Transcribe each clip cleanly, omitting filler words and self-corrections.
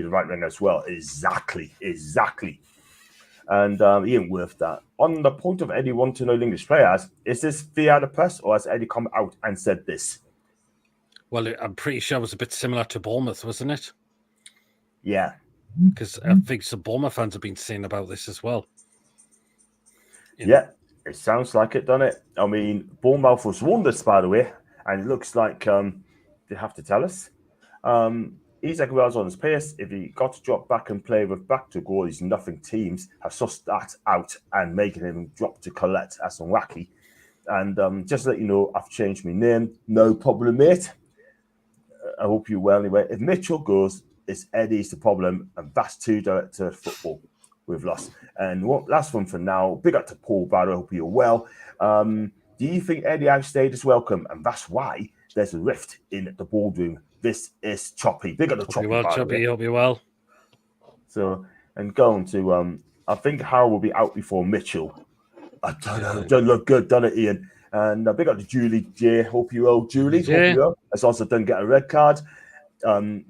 the right wing as well. Exactly. And Ian Worth that. On the point of Eddie wanting to know English players, is this via the press or has Eddie come out and said this? Well, I'm pretty sure it was a bit similar to Bournemouth, wasn't it? Yeah. Because I think some Bournemouth fans have been saying about this as well. Yeah, it sounds like it, doesn't it? I mean, Bournemouth was warned this, by the way, and it looks like they have to tell us. Isaac Wells on his pace. If he got to drop back and play with back to goal, he's nothing. Teams have sussed that out and making him drop to Colette. That's unwacky. And just to let you know, I've changed my name. No problem, mate. I hope you're well anyway. If Mitchell goes, it's Eddie's the problem, and that's two director of football we've lost. And last one for now. Big up to Paul Barrow. I hope you're well. Do you think Eddie outstayed his welcome? And that's why there's a rift in the boardroom. This is Choppy. Big up to Choppy. Choppy, hope you well. So, and going to, I think Harold will be out before Mitchell. I don't know. It doesn't look good, doesn't it, Ian? And big up to Julie J. Hope you well, Julie. Hope you well. As long as I don't get a red card.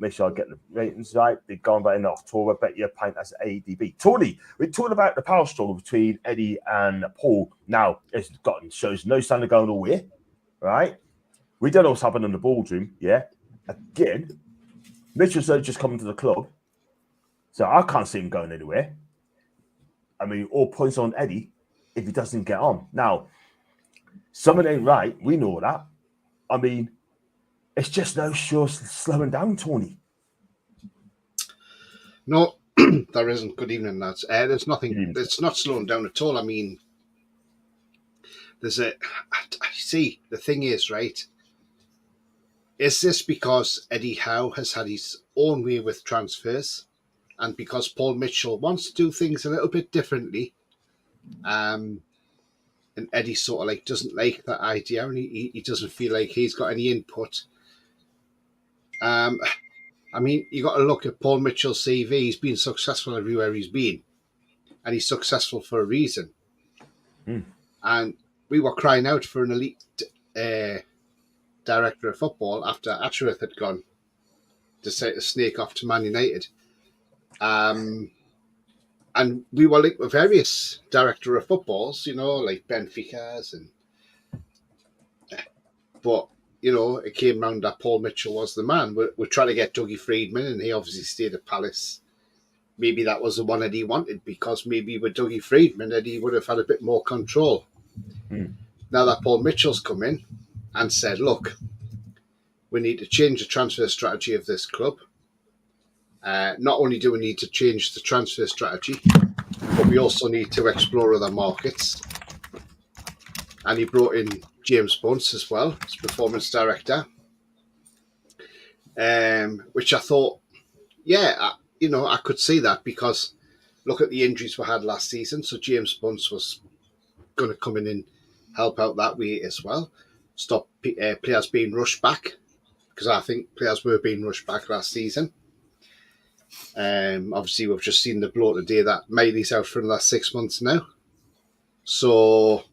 Make sure I get the ratings right. They're going back in October. Bet you a pint as ADB. Tony, we're talking about the power struggle between Eddie and Paul. Now, it's gotten shows no sign of going away, right? We don't know what's happened in the boardroom, yeah? Again, Mitchell's just coming to the club, so I can't see him going anywhere. I mean, all points on Eddie if he doesn't get on. Now, something ain't right. We know that. I mean, it's just no sure slowing down, Tony. No, there isn't. Good evening, lads. There's nothing. It's not slowing down at all. I mean, I see, the thing is, right, is this because Eddie Howe has had his own way with transfers and because Paul Mitchell wants to do things a little bit differently, and Eddie sort of like doesn't like that idea and he doesn't feel like he's got any input? I mean, you got to look at Paul Mitchell's CV. He's been successful everywhere he's been, and he's successful for a reason. And we were crying out for an elite director of football after Ashworth had gone to snake off to Man United. And we were linked with various director of footballs, you know, like Benfica's, but you know, it came round that Paul Mitchell was the man. We're trying to get Dougie Friedman, and he obviously stayed at Palace. Maybe that was the one that he wanted, because maybe with Dougie Friedman, that he would have had a bit more control. Now that Paul Mitchell's come in and said, look, we need to change the transfer strategy of this club. Not only do we need to change the transfer strategy, but we also need to explore other markets. And he brought in James Bunce as well as performance director, which I thought, you know, I could see that, because look at the injuries we had last season. So James Bunce was going to come in and help out that way as well. Stop players being rushed back, because I think players were being rushed back last season. Obviously, we've just seen the blow today that Miley's out for another 6 months now. So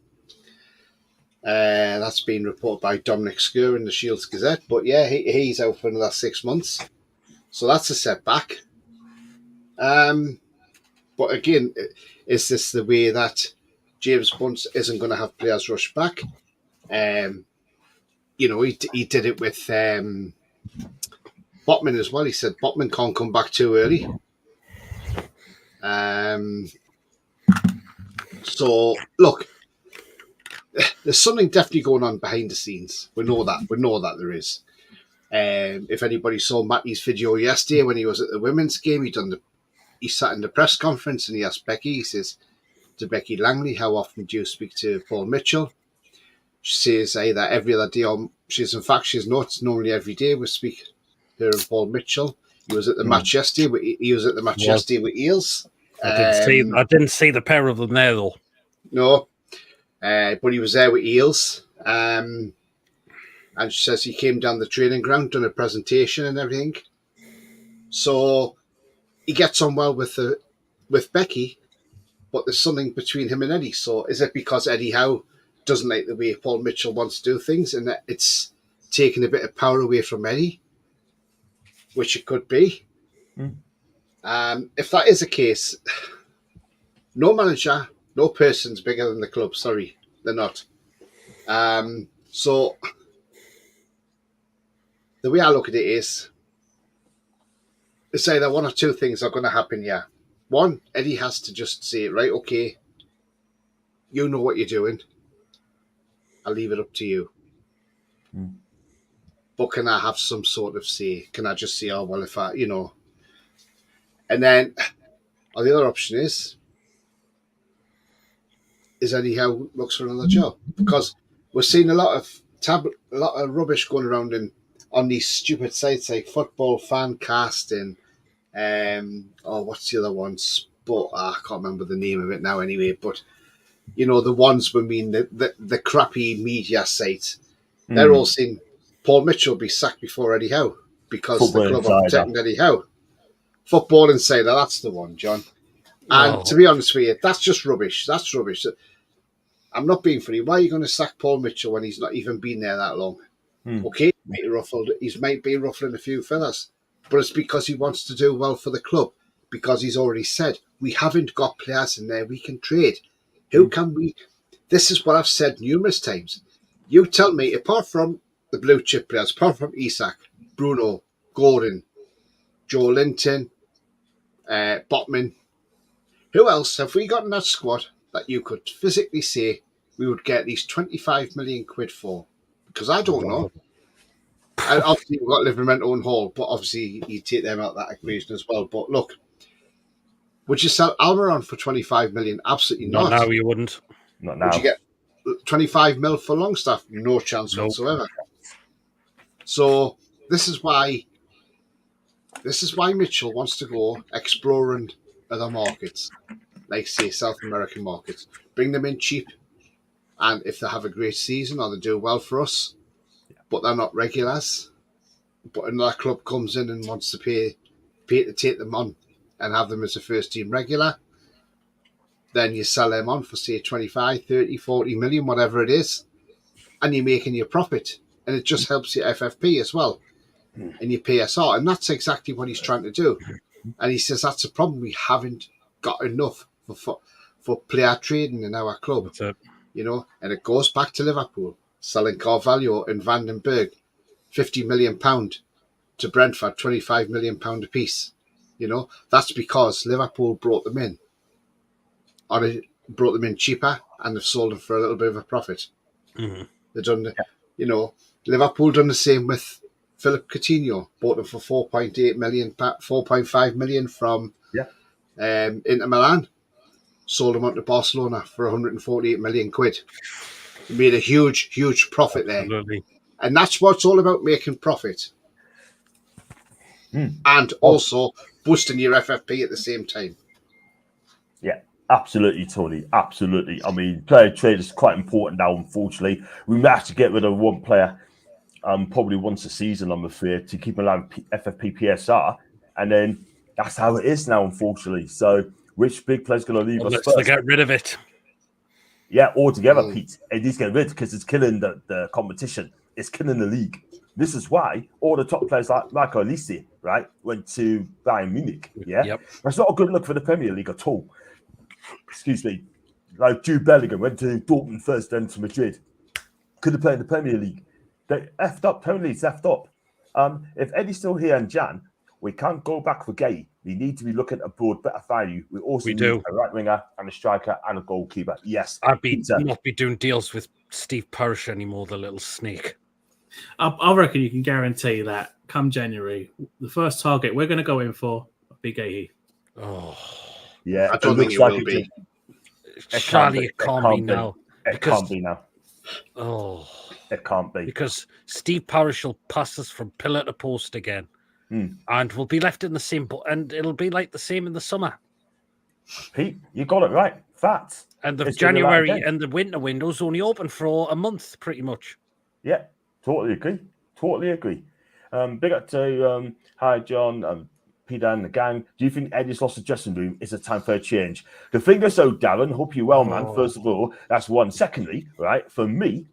that's been reported by Dominic Skur in the Shields Gazette. But yeah, he's out for another 6 months. So that's a setback. But again, is this the way that James Bunce isn't going to have players rush back? You know, he did it with Botman as well. He said Botman can't come back too early. So, look, there's something definitely going on behind the scenes. We know that. We know that there is. If anybody saw Matty's video yesterday when he was at the women's game, he sat in the press conference and he asked Becky, he says to Becky Langley, how often do you speak to Paul Mitchell? She says either every other day, or she's normally every day we speak her and Paul Mitchell. He was at the match yesterday. He was at the match yesterday with Eels. I didn't see the pair of them there though. No, but he was there with Eels. And she says he came down the training ground, done a presentation and everything. So he gets on well with Becky, but there's something between him and Eddie. So is it because Eddie Howe doesn't like the way Paul Mitchell wants to do things, and that it's taking a bit of power away from Eddie? Which it could be. If that is the case, no manager, no person's bigger than the club. Sorry, they're not. So the way I look at it is, say that one or two things are going to happen. Yeah, one, Eddie has to just say, right, okay, you know what you're doing. I'll leave it up to you. But can I have some sort of say? Can I just say, oh well, if I, and then, or the other option is Eddie Howe looks for another job, because we're seeing a lot of rubbish going around on these stupid sites like Football Fan Casting, what's the other ones? But I can't remember the name of it now. Anyway, but the ones the crappy media sites, they're all saying Paul Mitchell be sacked before Eddie Howe because Football the club Insider. are protecting Eddie Howe. Football Insider, that's the one, John. And to be honest with you, that's just rubbish. That's rubbish. I'm not being funny. Why are you going to sack Paul Mitchell when he's not even been there that long? Okay, he might be ruffling a few feathers, but it's because he wants to do well for the club, because he's already said, we haven't got players in there we can trade. Who can we? This is what I've said numerous times. You tell me, apart from the blue chip players, apart from Isak, Bruno, Gordon, Joe Linton, Botman, who else have we got in that squad that you could physically say we would get these 25 million quid for? Because I don't know. And obviously, we've got Livramento and Hall, but obviously you take them out of that equation as well. But look, would you sell Almiron for 25 million? Absolutely not. Not now, you wouldn't. Not now. Would you get 25 mil for Longstaff? No chance whatsoever. So this is why Mitchell wants to go exploring other markets, like say South American markets. Bring them in cheap, and if they have a great season or they do well for us, but they're not regulars, but another club comes in and wants to pay to take them on and have them as a first team regular, then you sell them on for say 25, 30, 40 million, whatever it is, and you're making your profit, and it just helps your FFP as well and your PSR, and that's exactly what he's trying to do. And he says that's a problem, we haven't got enough for player trading in our club. That's it. And it goes back to Liverpool selling Carvalho and Vandenberg £50 million to Brentford, £25 million a piece. That's because Liverpool brought them in cheaper, and they've sold them for a little bit of a profit. Mm-hmm. They've done, Liverpool done the same with Philip Coutinho, bought him for 4.5 million from Inter Milan, sold him on to Barcelona for 148 million quid. He made a huge profit there. Absolutely. And that's what it's all about, making profit. And also boosting your FFP at the same time. Yeah, absolutely, Tony. Absolutely. I mean, player trade is quite important now, unfortunately. We may have to get rid of one player probably once a season, I'm afraid, to keep alive FFP PSR. And then that's how it is now, unfortunately. So which big player's going to leave us first? To get rid of it. Yeah, altogether, Pete. It needs to get rid because it's killing the competition. It's killing the league. This is why all the top players like Michael Olise, right, went to Bayern Munich. Yeah, Yep. That's not a good look for the Premier League at all. Excuse me. Like Jude Bellingham went to Dortmund first, then to Madrid. Could have played in the Premier League. They effed up. Premier League's effed up. If Eddie's still here in Jan, we can't go back for Gay. We need to be looking at broad, better value. We also need a right winger and a striker and a goalkeeper. Yes. I'd not be doing deals with Steve Parish anymore, the little snake. I reckon you can guarantee that come January, the first target we're going to go in for will be Gay. Oh. Yeah. I don't think it will be. Charlie, it can't be now. It can't be now. Oh. It can't be. Because Steve Parish will pass us from pillar to post again. And we'll be left in the same boat, and it'll be like the same in the summer. Pete, you got it right. Facts. And the January and the winter window's only open for a month, pretty much. Yeah, totally agree. Big up to hi John, Peter and the gang. Do you think Eddie's lost the dressing room? Is it time for a change? The thing is, so Darren, hope you're well, man. First of all, that's one. Secondly, right, for me,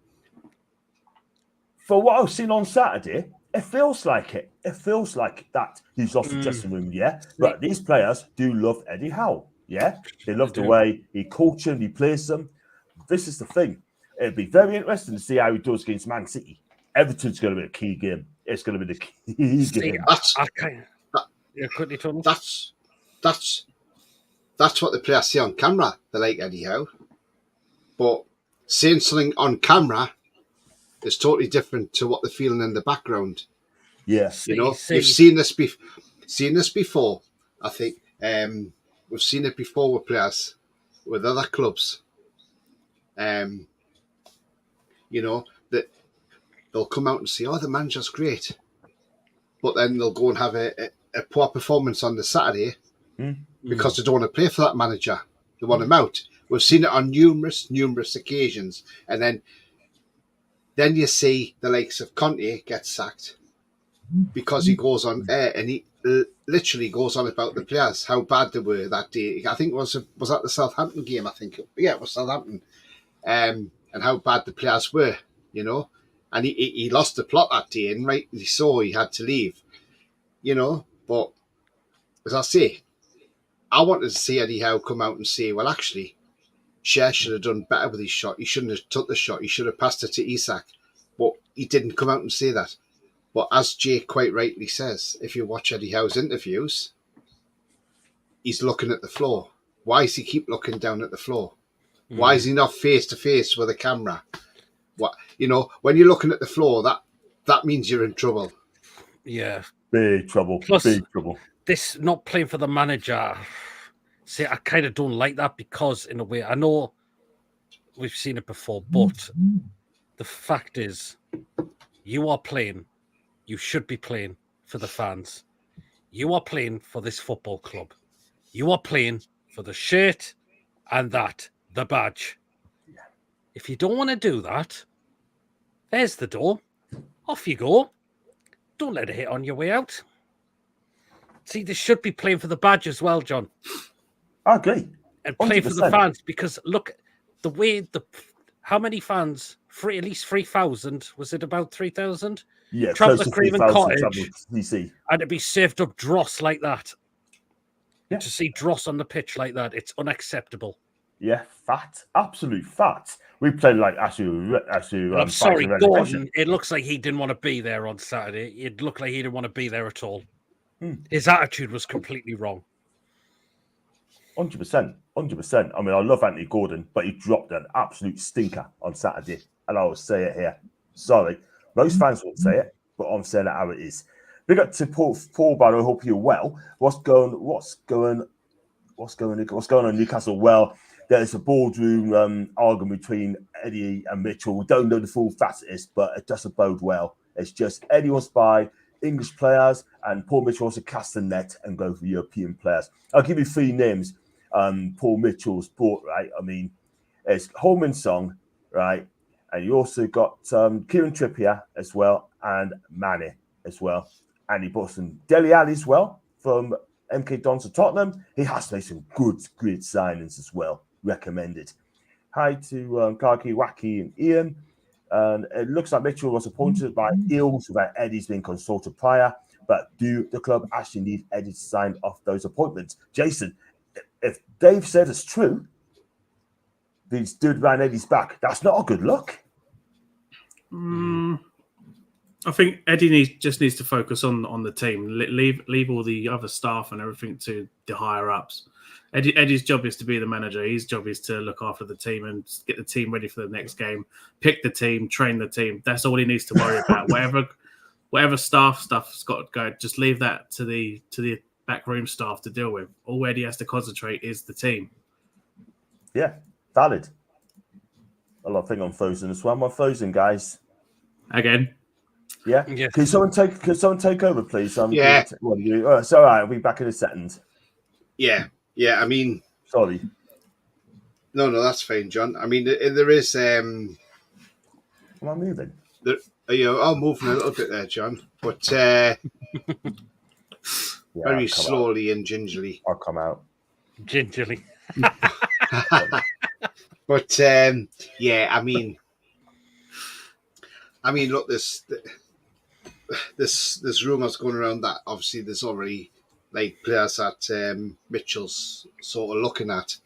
for what I've seen on Saturday, It feels like it. It feels like that he's lost the dressing room, yeah. But these players do love Eddie Howe, yeah. They love the way he coaches them, he plays them. This is the thing. It'd be very interesting to see how he does against Man City. Everton's going to be a key game. It's going to be the key game. That's what the players see on camera. They like Eddie Howe, but saying something on camera is totally different to what they're feeling in the background. Yes, you know, you've seen this before. I think we've seen it before with players with other clubs. You know, that they'll come out and say, "Oh, the manager's great," but then they'll go and have a poor performance on the Saturday because they don't want to play for that manager. They want him out. We've seen it on numerous occasions, and then you see the likes of Conte get sacked because he goes on air and he literally goes on about the players, how bad they were that day. I think was that the Southampton game? I think it was Southampton. And how bad the players were, you know, and he lost the plot that day, and rightly so, he had to leave, you know. But as I say, I wanted to see Eddie Howe come out and say, well, actually, Cher should have done better with his shot. He shouldn't have took the shot. He should have passed it to Isak, but he didn't come out and say that. But as Jay quite rightly says, if you watch Eddie Howe's interviews, he's looking at the floor. Why does he keep looking down at the floor? Why is he not face to face with a camera? What, you know, when you're looking at the floor, that means you're in trouble. Yeah, big trouble. Plus, big trouble. This not playing for the manager. See, I kind of don't like that because, in a way, I know we've seen it before, but the fact is, you are playing. You should be playing for the fans. You are playing for this football club. You are playing for the shirt and the badge. If you don't want to do that, there's the door. Off you go. Don't let it hit on your way out. See, they should be playing for the badge as well, John. I agree. And play for the fans, because look, the way how many fans? At least 3,000. Was it about 3,000? Yeah, travel to Craven Cottage, DC. and to be served up dross like that. Yeah. To see dross on the pitch like that, it's unacceptable. Yeah, fat, absolute fat. We played like I'm sorry, Gordon. It looks like he didn't want to be there on Saturday. It looked like he didn't want to be there at all. His attitude was completely wrong. 100%. I mean, I love Anthony Gordon, but he dropped an absolute stinker on Saturday, and I will say it here. Sorry, most fans won't say it, but I'm saying it how it is. Big up to Paul Barrow. Hope you're well. What's going on in Newcastle? Well, there's a boardroom argument between Eddie and Mitchell. We don't know the full facts of this, but it doesn't bode well. It's just Eddie wants to buy English players, and Paul Mitchell wants to cast the net and go for European players. I'll give you 3 names. Paul Mitchell's bought, right? I mean, it's Holman Song, right? And you also got Kieran Trippier as well, and Mane as well. And he bought some Dele Alli as well from MK Dons to Tottenham. He has made some great signings as well. Recommended. Hi to Kaki, Wacky, and Ian. And it looks like Mitchell was appointed by Eels without Eddie's being consulted prior. But do the club actually need Eddie to sign off those appointments? Jason, if Dave said it's true, they stood around Eddie's back, that's not a good look. I think Eddie just needs to focus on the team. Leave all the other staff and everything to the higher ups. Eddie's job is to be the manager. His job is to look after the team and get the team ready for the next game. Pick the team, train the team. That's all he needs to worry about. Whatever stuff's got to go. Just leave that to the backroom staff to deal with. All Eddie has to concentrate is the team. Yeah, valid. A lot of thing on Fosun as well. My Fosun guys. Again. Yeah. Can someone take over, please? Yeah. It's all right. I'll be back in a second. Yeah. I mean, sorry. No, that's fine, John. I mean, there is. Am I moving? I'm moving a little bit there, John, but very slowly and gingerly. I'll come out gingerly. But I mean, look, there's rumours going around that obviously there's already like players that Mitchell's sort of looking at,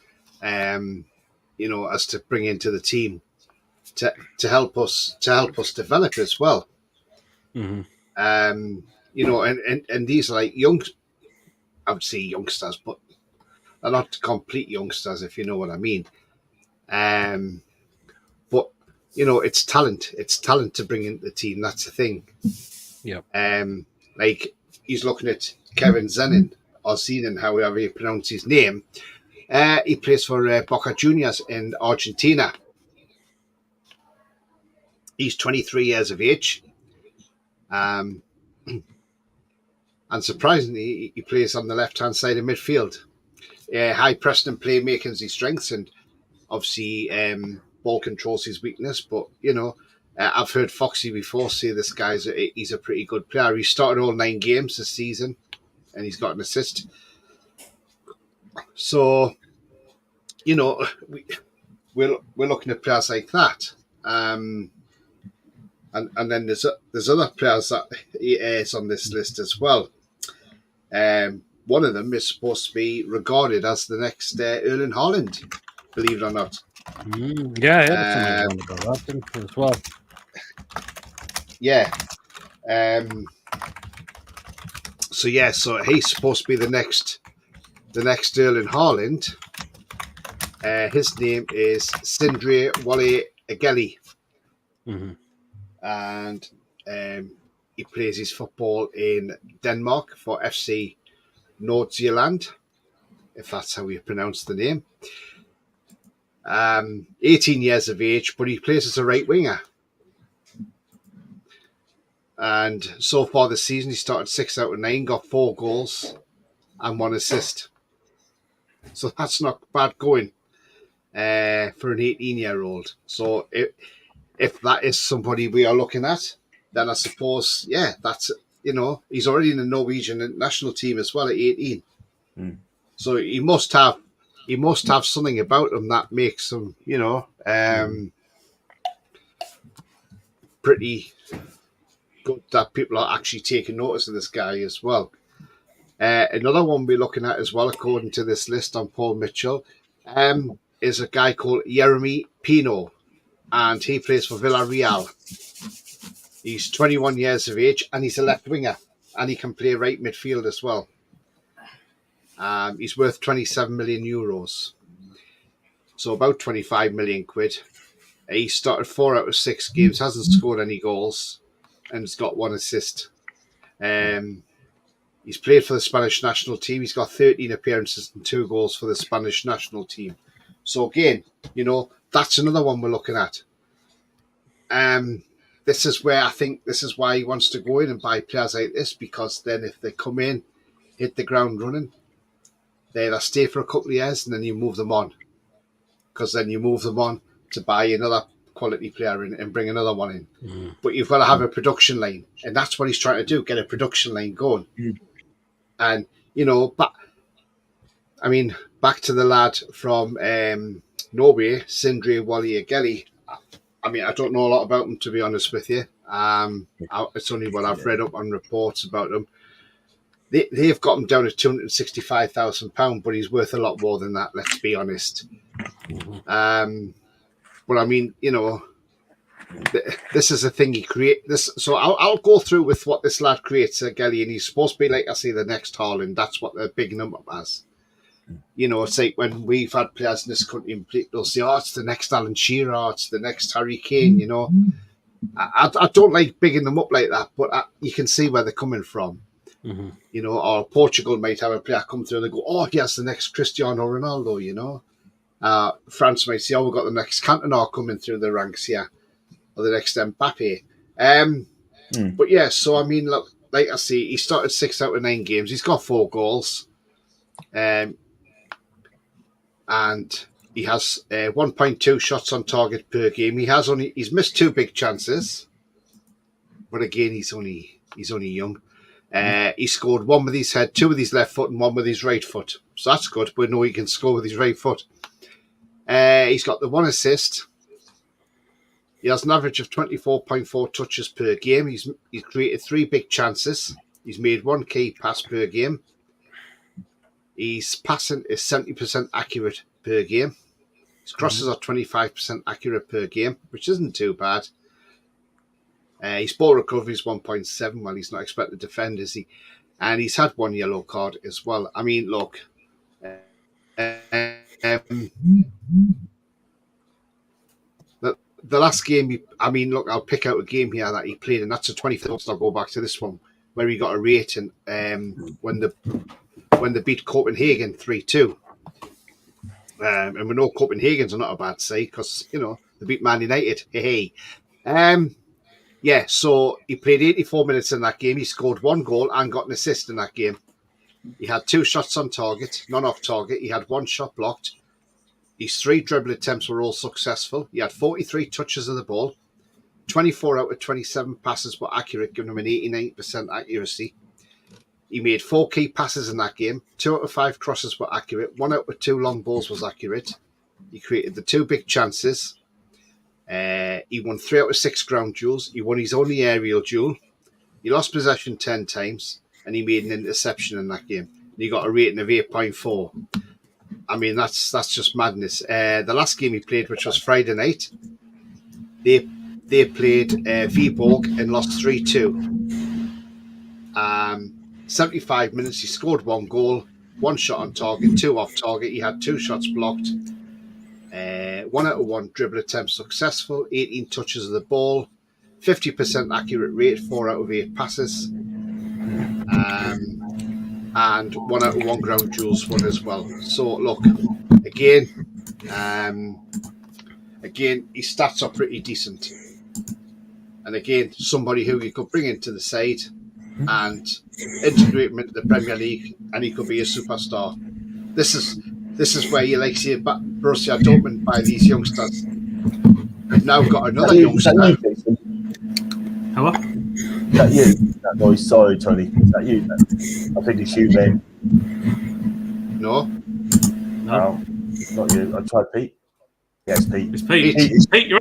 as to bring into the team to help us develop as well. Mm-hmm. And these are like young, I would say youngsters, but they're not complete youngsters, if you know what I mean. But it's talent. It's talent to bring into the team. That's the thing. Yeah. Like he's looking at Kevin Zenin or Zenin, however you pronounce his name. He plays for Boca Juniors in Argentina. He's 23 years of age. And surprisingly, he plays on the left-hand side of midfield. High pressing and playmaking is his strengths, and obviously ball control's his weakness. But, I've heard Foxy before say this guy's he's a pretty good player. He started all 9 games this season, and he's got an assist. So, we're looking at players like that. And then there's other players that is on this list as well. One of them is supposed to be regarded as the next Erling Haaland, believe it or not. Yeah, I heard something about that as well. Yeah. So he's supposed to be the next Erling Haaland. His name is Sindre Wally Ageli. Mm-hmm. And he plays his football in Denmark for FC Nordsjælland, if that's how you pronounce the name. 18 years of age, but he plays as a right winger. And so far this season, he started 6 out of 9, got 4 goals and 1 assist. So that's not bad going for an 18-year-old. So if that is somebody we are looking at, then I suppose, that's, he's already in the Norwegian national team as well at 18. Mm. So he must have something about him that makes him, pretty good that people are actually taking notice of this guy as well. Another one we're looking at as well, according to this list on Paul Mitchell, is a guy called Jeremy Pino, and he plays for Villarreal. He's 21 years of age, and he's a left winger, and he can play right midfield as well. He's worth 27 million euros, so about 25 million quid. He started 4 out of 6 games, hasn't scored any goals, and has got 1 assist. He's played for the Spanish national team. He's got 13 appearances and 2 goals for the Spanish national team. So again, that's another one we're looking at. This is where I think this is why he wants to go in and buy players like this, because then if they come in, hit the ground running, they either stay for a couple of years and then you move them on. Because then you move them on to buy another quality player in and bring another one in. Mm. But you've got to have a production line. And that's what he's trying to do, get a production line going. Mm. And, back to the lad from Norway, Sindre Wally Ageli. I don't know a lot about him, to be honest with you. It's only what I've read up on reports about him. They've got him down at £265,000, but he's worth a lot more than that, let's be honest. But this is a thing he creates. So I'll go through with what this lad creates, Ageli, and he's supposed to be, like I say, the next Haaland. That's what they're bigging him up as. It's like when we've had players in this country, they'll say, it's the next Alan Shearer, it's the next Harry Kane, I don't like bigging them up like that, but you can see where they're coming from. Mm-hmm. Or Portugal might have a player come through and they go, yes, the next Cristiano Ronaldo, France might say, we've got the next Cantona coming through the ranks here, or the next Mbappe. But yeah, so look, like I say, he started 6 out of 9 games. He's got 4 goals. And he has 1.2 shots on target per game. He's missed 2 big chances, but again, he's only young. He scored 1 with his head, 2 with his left foot, and 1 with his right foot. So that's good. We know he can score with his right foot. He's got the 1 assist. He has an average of 24.4 touches per game. He's created 3 big chances. He's made 1 key pass per game. His passing is 70% accurate per game. His crosses are 25% accurate per game, which isn't too bad. His ball recovery is 1.7. Well, he's not expected to defend, is he? And he's had 1 yellow card as well. I mean, look. The last game, I'll pick out a game here that he played, and that's the 24th. I'll go back to this one, where he got a rating when they beat Copenhagen 3-2. And we know Copenhagen's are not a bad side because, they beat Man United. Hey. So he played 84 minutes in that game. He scored 1 goal and got an assist in that game. He had 2 shots on target, none off target. He had 1 shot blocked. His 3 dribble attempts were all successful. He had 43 touches of the ball. 24 out of 27 passes were accurate, giving him an 89% accuracy. He made 4 key passes in that game. 2 out of 5 crosses were accurate. 1 out of 2 long balls was accurate. He created the 2 big chances. He won 3 out of 6 ground duels. He won his only aerial duel. He lost possession 10 times, and he made an interception in that game. And he got a rating of 8.4. I mean, that's just madness. The last game he played, which was Friday night, they played Viborg and lost 3-2. 75 minutes, he scored 1 goal, 1 shot on target, 2 off target. He had 2 shots blocked. 1 out of 1 dribble attempt successful, 18 touches of the ball, 50% accurate rate, 4 out of 8 passes, and 1 out of 1 ground duels won as well. So look, again, his stats are pretty decent, and again, somebody who you could bring into the side and integrate him into the Premier League, and he could be a superstar. This is where you like see Borussia Dortmund by these youngsters. They've now got another youngster. How? Is that you? That noise. Sorry, Tony. Is that you? I think it's you, mate. No. No, not you. I tried Pete. Yeah, it's Pete. It's Pete. Pete, You're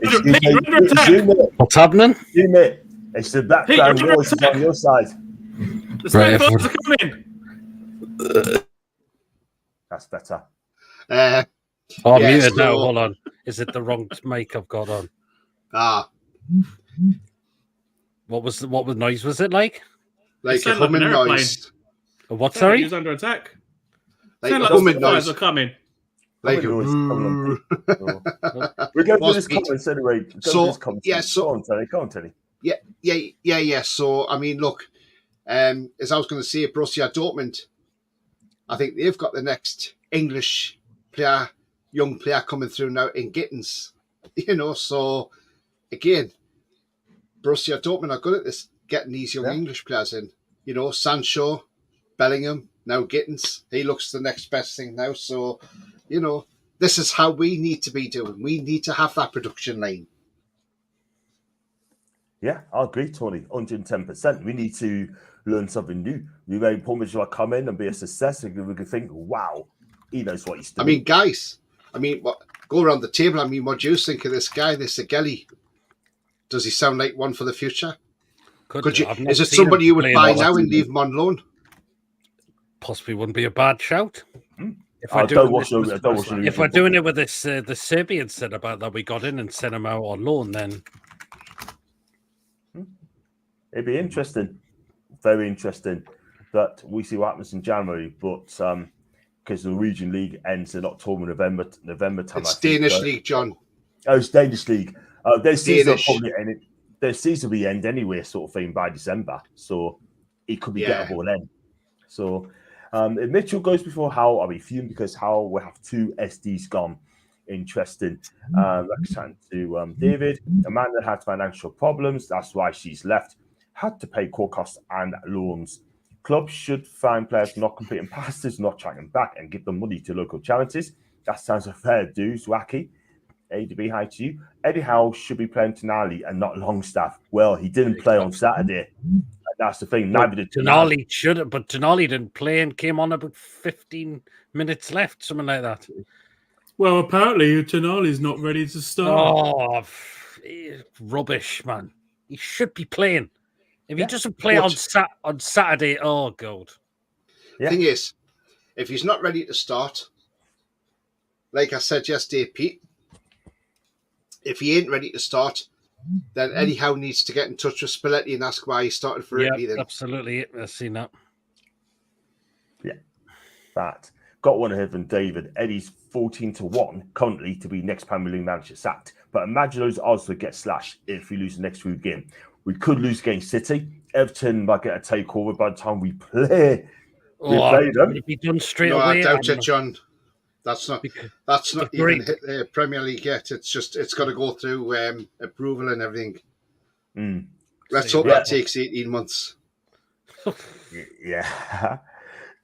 under attack. You, mate. What's happening? You, mate. It's the background Pete, noise is on your side. The snowballs are coming. That's better. I'm Yeah, muted so- now. Hold on. Is it the wrong mic I've got on? What noise was it like? Like a sounded like humming an airplane. noise. A what? He Sorry. was under attack. Like Sound a like humming the fires noise. are coming. Like Humming noise coming a... So, we're going to Was this Pete. comments anyway. So, yeah, so- Go on, Tony. Go on, Tony. Yeah. So, I mean, look, as I was going to say, Borussia Dortmund, I think they've got the next English player, young player coming through now in Gittins. So, again, Borussia Dortmund are good at this, getting these young English players in. Sancho, Bellingham, now Gittins. He looks the next best thing now. So, this is how we need to be doing. We need to have that production line. Yeah, I agree, Tony. 110%. We need to learn something new. We made Paul Mitchell come in and be a success, and we can think, wow, he knows what he's doing. I mean, guys, go around the table. What do you think of this guy, this Agelli? Does he sound like one for the future? Could you? Is it somebody you would buy now and leave him on loan? Possibly wouldn't be a bad shout. If I we're don't doing watch this- the- I don't watch the- if we're doing it with this the Serbian setup that we got in and sent him out on loan, then It'd be interesting, very interesting, that we see what happens in January. But because the Norwegian League ends in October, November time. It's Danish League, John. Oh, it's Danish League. Their season Danish. probably end. Their season will be end anyway, sort of thing, by December. So it could be gettable then. So if Mitchell goes before Howell, I'll be fuming because Howell will have 2 SDs gone. Interesting. Let's turn to David. Amanda had financial problems. That's why she's left. Had to pay core costs and loans. Clubs should find players not completing passes, not tracking back, and give them money to local charities. That sounds a fair do, Zwacky. ADB, hi to you. Eddie Howe should be playing Tonali and not Longstaff. Well, he didn't play on Saturday. And that's the thing. Neither did Tonali should have, but Tonali didn't play and came on about 15 minutes left, something like that. Well, apparently Tonali's not ready to start. Oh, rubbish, man. He should be playing. If he Yeah, doesn't play on Saturday, oh god. Yeah. Thing is, if he's not ready to start, like I said yesterday, Pete, if he ain't ready to start, then Eddie Howe needs to get in touch with Spalletti and ask why he started for Italy. Then Absolutely. I've seen that. Yeah. That. Got one ahead from David. Eddie's 14-1 currently to be next Premier League manager sacked. But imagine those odds would get slashed if we lose the next few games. We could lose against City. Everton might get a takeover by the time we play. Play them. It'd be done straight no, away. I doubt it, John. That's not Agreed. even hit the Premier League yet. It's got to go through approval and everything. Let's hope that takes 18 months. Yeah.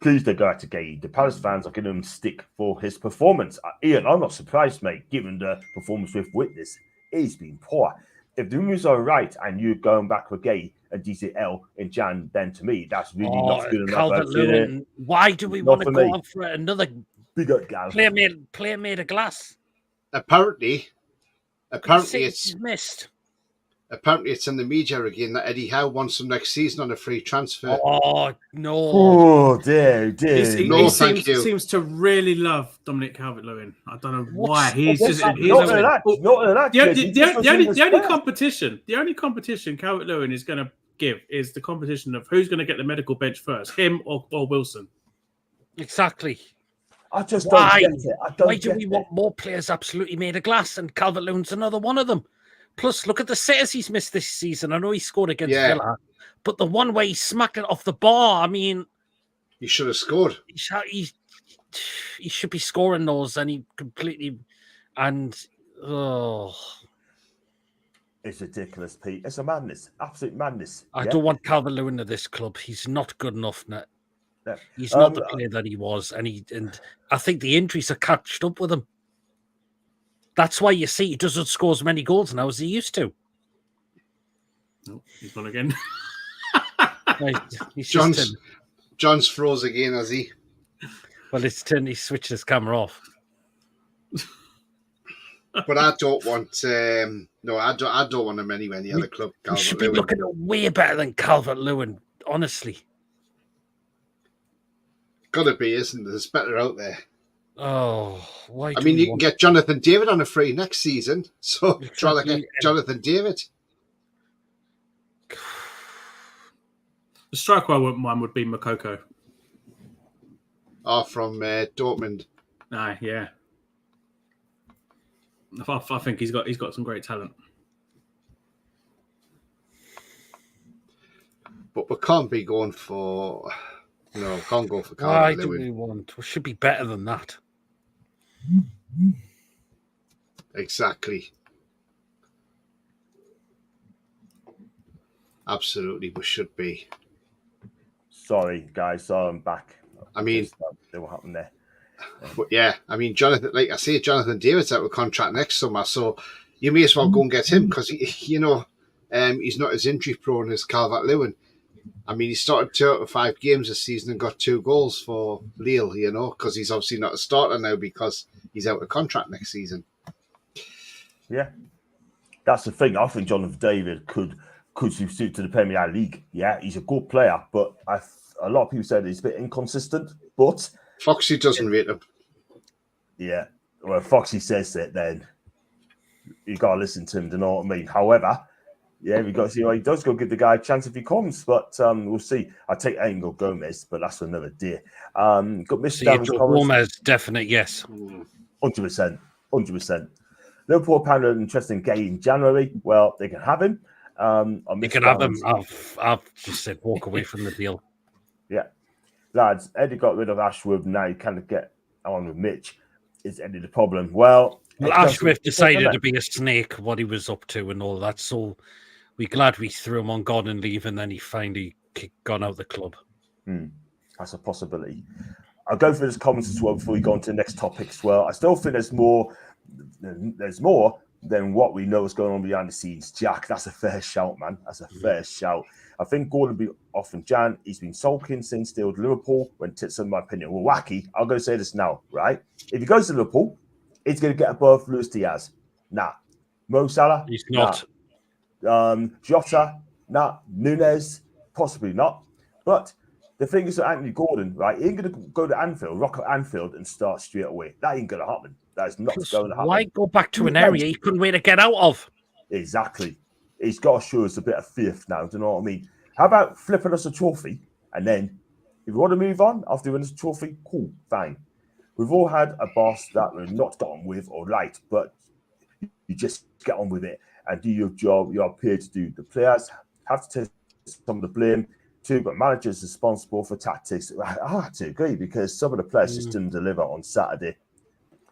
Please don't go out to Gay. The Palace fans are giving him stick for his performance. Ian, I'm not surprised, mate, given the performance we've witnessed. He's been poor. If the rumors are right and you're going back with Gay and DCL in Jan, then to me, that's really not good enough. Calvert-Lewin, why do we want to go on for another big up, gal? player made of glass? Apparently it's missed. Apparently, it's in the media again that Eddie Howe wants him next season on a free transfer. Oh, no. Oh, dear. No, thank you. He seems to really love Dominic Calvert-Lewin. I don't know why. The only competition Calvert-Lewin is going to give is the competition of who's going to get the medical bench first, him or Wilson. Exactly. I just don't get it. Why do we want more players absolutely made of glass? And Calvert-Lewin's another one of them. Plus, look at the sitters he's missed this season. I know he scored against Villa, but the one way he smacked it off the bar, I mean... He should have scored. He should be scoring those, and he completely... And, It's ridiculous, Pete. It's a madness. Absolute madness. I don't want Calvert-Lewin to this club. He's not good enough now. No. He's not the player that he was, and I think the injuries are catched up with him. That's why you see he doesn't score as many goals now as he used to. Oh, he's gone again. John's froze again, has he? Well, it's turned. He switched his camera off. But I don't want. I don't want him anywhere near the club. We should be looking at way better than Calvert-Lewin. Honestly, gotta be, isn't there? There's better out there. Oh, why? I mean, you can get Jonathan David on a free next season, so try to get Jonathan David. The striker I wouldn't mind would be Makoko. Oh, from Dortmund. Yeah. I think he's got some great talent. But we can't be going for. No, can't go for Why do we want? We should be better than that. Exactly. Absolutely, we should be. Sorry, guys. So I'm back. I mean, what happened there? But yeah, I mean, Jonathan, like I say, Jonathan David's out of contract next summer, so you may as well go and get him because he's not as injury prone as Calvert-Lewin. I mean, he started 2 out of 5 games this season and got 2 goals for Lille, because he's obviously not a starter now because he's out of contract next season. Yeah, that's the thing. I think Jonathan David could suit to the Premier League. Yeah, he's a good player, but a lot of people said he's a bit inconsistent. But Foxy doesn't rate him. Yeah, well, Foxy says it, then you got to listen to him. Do you know what I mean? However, yeah, we got to see how he does. Go give the guy a chance if he comes, but we'll see. I take Angel Gomez, but that's for another day. Got Mr. Gomez, definite yes, 100%. Liverpool apparently an interesting game in January. Well, they can have him. You can have him. I've just said walk away from the deal. Yeah, lads. Eddie got rid of Ashworth. Now you kind of get on with Mitch. Is Eddie the problem? Well, Ashworth decided to be a snake, what he was up to and all that. So we're glad we threw him on God and leave, and then he finally gone out of the club. That's a possibility. I'll go through this comments as well before we go on to the next topic as well. I still think there's more than what we know is going on behind the scenes. Jack, that's a fair shout, man. That's a fair shout. I think Gordon will be off in Jan. He's been sulking since they were Liverpool when Tits, in my opinion, were wacky. I'm going to say this now, right? If he goes to Liverpool, he's going to get above Luis Diaz. Nah, Mo Salah? He's not. Nah. Jota? Nah. Nunes? Possibly not. But the thing is that Anthony Gordon, right? He ain't going to go to Anfield, rock at Anfield and start straight away. That ain't going to happen. That is not going to happen. Why go back to an area he couldn't wait to get out of? Exactly. He's got to show us a bit of faith now. Do you know what I mean? How about flipping us a trophy? And then if we want to move on after winning a trophy, cool, fine. We've all had a boss that we're not got on with or liked, but you just get on with it and do your job. You're paid to do. The players have to take some of the blame too, but managers responsible for tactics. I have to agree because some of the players just didn't deliver on Saturday.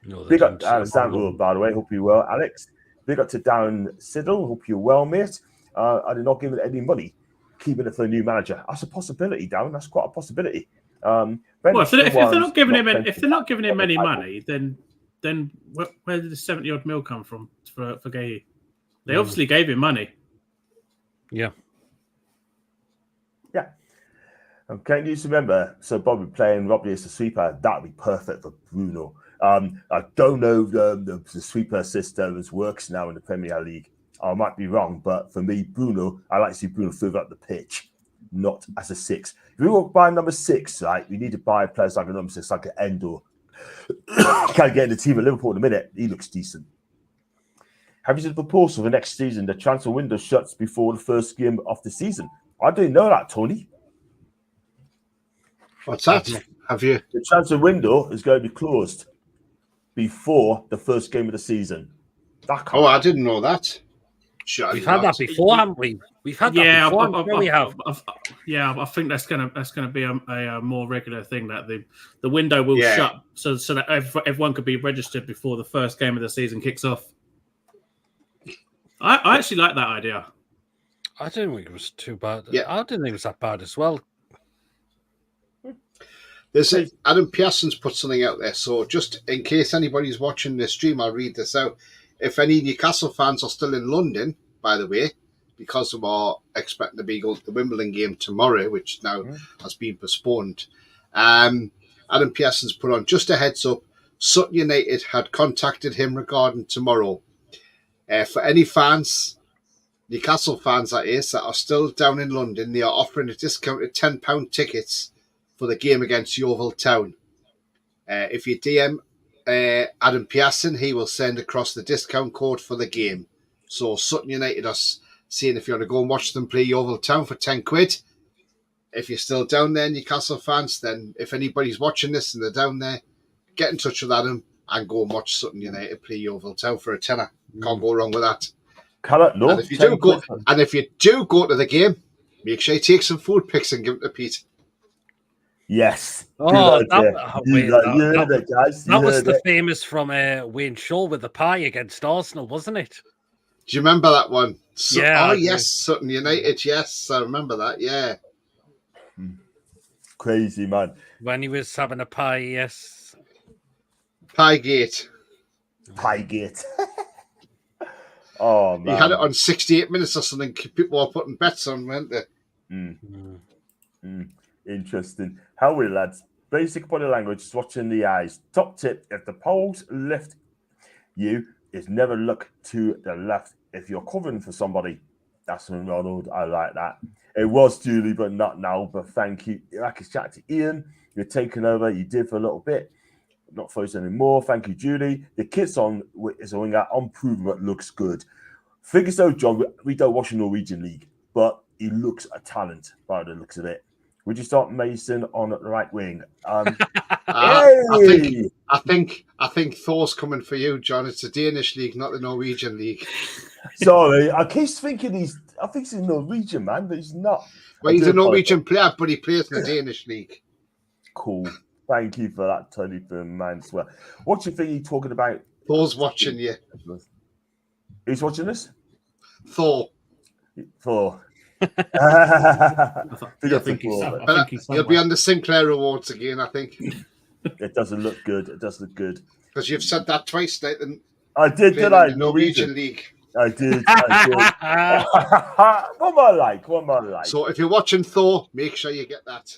No, Big up to Alexander, by the way. Hope you're well, Alex. Big up to Darren Siddle. Hope you're well, mate. I did not give it any money. Keeping it for a new manager. That's a possibility, Darren. That's quite a possibility. Well, if they're not giving him any money, then where did the 70-odd mil come from for Gueye? They obviously gave him money. Yeah. Yeah. Can you just remember? So Bobby playing Robbie as a sweeper. That'd be perfect for Bruno. I don't know the sweeper system works now in the Premier League. I might be wrong, but for me, Bruno, I like to see Bruno further up the pitch, not as a 6. If we want to buy number 6, right, we need to buy players like a number 6, like an Endo. Can't get in the team at Liverpool in a minute. He looks decent. Have you seen the proposal for next season? The transfer window shuts before the first game of the season. I didn't know that, Tony. What's that? Have you? The transfer window is going to be closed before the first game of the season. I didn't know that. Sure, we've had that before, haven't we? We've had that before. We have. I think that's gonna be a more regular thing, that the window will shut so that everyone could be registered before the first game of the season kicks off. I actually like that idea. I didn't think it was too bad. Yeah. I didn't think it was that bad as well. Adam Pearson's put something out there, so just in case anybody's watching the stream, I'll read this out. If any Newcastle fans are still in London, by the way, because we are expecting to be going to the Wimbledon game tomorrow, which now has been postponed, Adam Pearson's put on, just a heads up, Sutton United had contacted him regarding tomorrow. For any fans, Newcastle fans that is, that are still down in London, they are offering a discounted £10 tickets for the game against Yeovil Town. If you DM Adam Pearson, he will send across the discount code for the game. So Sutton United are saying if you want to go and watch them play Yeovil Town for £10, if you're still down there, Newcastle fans, then if anybody's watching this and they're down there, get in touch with Adam and go and watch Sutton United play Yeovil Town for a tenner. Can't go wrong with that. No. And if you do go to the game, make sure you take some food pics and give them to Pete. Yes. That was the famous from Wayne Shaw with the pie against Arsenal, wasn't it? Do you remember that one? Yeah. Yes, Sutton United. Yes, I remember that. Yeah. Crazy, man. When he was having a pie, yes. Piegate. Oh, man. He had it on 68 minutes or something. People were putting bets on, weren't they? Interesting. How are we, lads? Basic body language is watching the eyes. Top tip, if the poles lift you, is never look to the left if you're covering for somebody. That's from Ronald. I like that. It was Julie, but not now. But thank you. Like a chat to Ian. You're taking over. You did for a little bit. Not for us anymore. Thank you, Julie. The kid's on is a winger. Unproven, but looks good. Figure so, John. We don't watch the Norwegian league, but he looks a talent by the looks of it. Would you start Mason on the right wing? I think Thor's coming for you, John. It's the Danish league, not the Norwegian league. Sorry, I keep thinking I think he's a Norwegian man, but he's not. Well, he's a Norwegian player, but he plays in the Danish league. Cool. Thank you for that, Tony, for man as well. What do you think you're talking about? Thor's watching you. Who's watching this? Thor. He'll be on the Sinclair Awards again, I think. It doesn't look good. Because you've said that twice, Nathan. I did, did I? Norwegian league. I did. One more like. So if you're watching Thor, make sure you get that.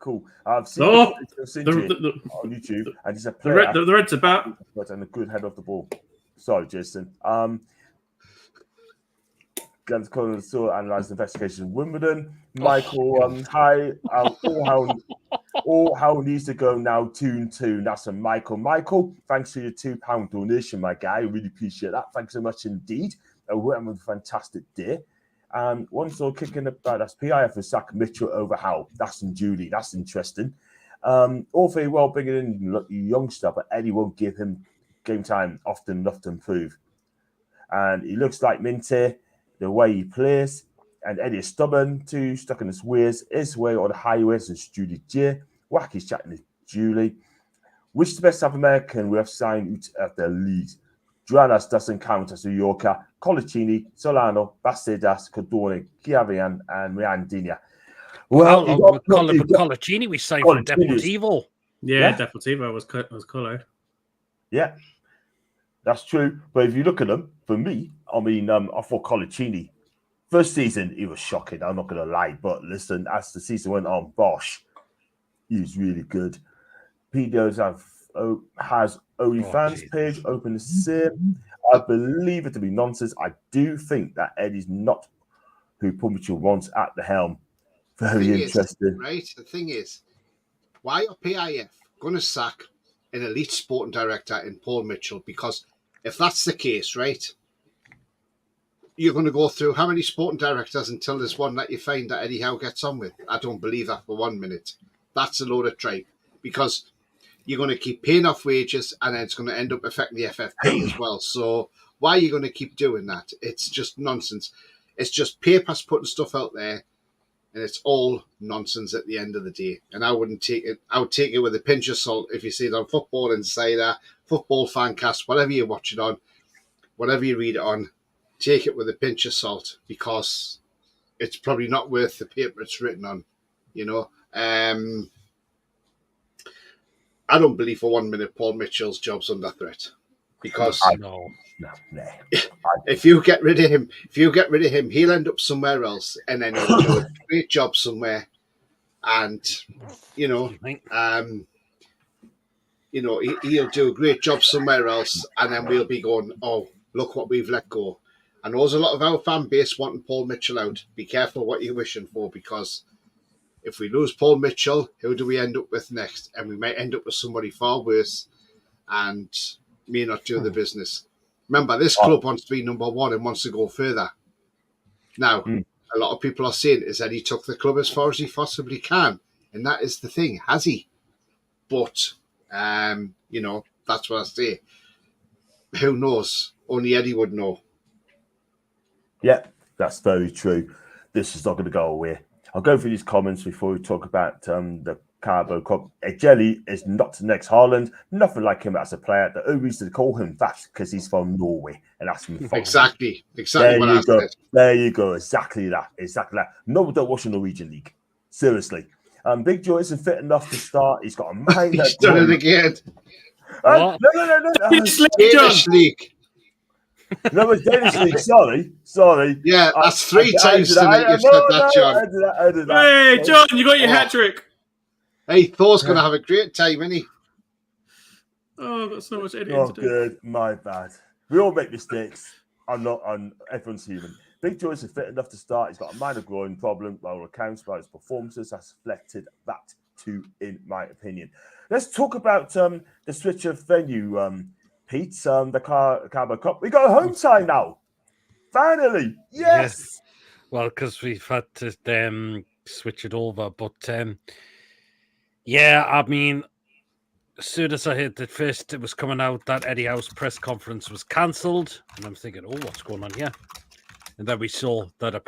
Cool. I've seen on YouTube, and he's a player. The Reds about and a good head of the ball. Sorry, Jason. Guns Collins still analyze the investigation of Wimbledon. Michael, hi. All how needs to go now. Tune. That's from Michael. Michael, thanks for your £2 donation, my guy. I really appreciate that. Thanks so much indeed. We're having a fantastic day. One still kicking about that's PIF for sack Mitchell over Howe. That's from Julie. That's interesting. All very well bringing in a youngster, but Eddie won't give him game time often enough to improve. And he looks like Minty, the way he plays. And Eddie is stubborn too, stuck in his ways, his way or the highways and Julie J. Wacky's chatting to Julie. Which the best South American we have signed out of their league? Joannas doesn't count as a Yorker. Colaccini, Solano, Bastedas, Codone, Chiavian, and Riandina. Well, Colaccini we signed from Deportivo. Yeah, Deportivo was Colo. Yeah, that's true. But if you look at them, for me, I mean, I thought Colaccini, first season, he was shocking. I'm not going to lie. But listen, as the season went on, Bosch, he was really good. Pedro's has OnlyFans page open the same. I believe it to be nonsense. I do think that Eddie's not who Paul Mitchell wants at the helm. Very interesting. Right? The thing is, why are PIF going to sack an elite sporting director in Paul Mitchell? Because if that's the case, right, you're going to go through how many sporting directors until there's one that you find that Eddie Howe gets on with? I don't believe that for 1 minute. That's a load of tripe because you're going to keep paying off wages and then it's going to end up affecting the FFP as well. So why are you going to keep doing that? It's just nonsense. It's just papers putting stuff out there and it's all nonsense at the end of the day. And I wouldn't take it. I would take it with a pinch of salt if you see it on Football Insider, Football Fancast, whatever you watch it on, whatever you read it on, take it with a pinch of salt because it's probably not worth the paper it's written on, you know. I don't believe for 1 minute Paul Mitchell's job's under threat because no. if you get rid of him, he'll end up somewhere else and then he'll do a great job somewhere, and he'll do a great job somewhere else, and then we'll be going, oh, look what we've let go. And there's a lot of our fan base wanting Paul Mitchell out. Be careful what you're wishing for because if we lose Paul Mitchell, who do we end up with next? And we might end up with somebody far worse and may not do the business. Remember, this club wants to be number one and wants to go further. Now, a lot of people are saying is that he took the club as far as he possibly can. And that is the thing. Has he? But, that's what I say. Who knows? Only Eddie would know. Yeah, that's very true. This is not going to go away. I'll go through these comments before we talk about the Carbo Cup. Jelly is not the next Haaland. Nothing like him as a player. The only reason to call him that because he's from Norway and that's from Exactly there what you I go. said. There you go. Exactly that. No, we don't watch the Norwegian league. Seriously. Big Joe isn't fit enough to start. He's got a mind. He's done it again. No. Danish league. No, it's Danish league. Sorry. Yeah, that's three times tonight you've said that, John. I did that. Hey, John, you got your hat trick. Hey, Thor's going to have a great time, isn't he? Oh, I've got so much editing to do. Good. My bad. We all make mistakes. Everyone's human. Big Joe isn't fit enough to start. He's got a minor growing problem. By all accounts, by his performances, has reflected that too, in my opinion. Let's talk about the switch of venue, Pete. The Carbo Cup. We got a home tie now. Finally, yes. Well, because we've had to switch it over, but yeah, I mean, as soon as I heard that first it was coming out that Eddie Howe's press conference was cancelled, and I'm thinking, oh, what's going on here? And then we saw that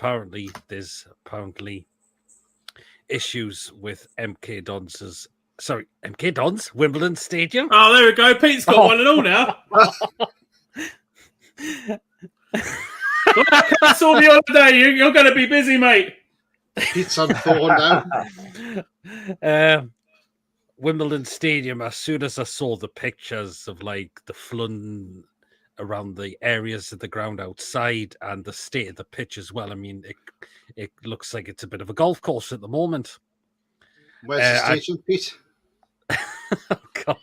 there's issues with MK Dons' Wimbledon Stadium. Oh, there we go. Pete's got one and all now. That's all the other day. You're going to be busy, mate. Pete's on 4 now. Wimbledon Stadium, as soon as I saw the pictures of like the flooding around the areas of the ground outside and the state of the pitch as well, I mean, it looks like it's a bit of a golf course at the moment. Where's the station, Pete? Oh, God.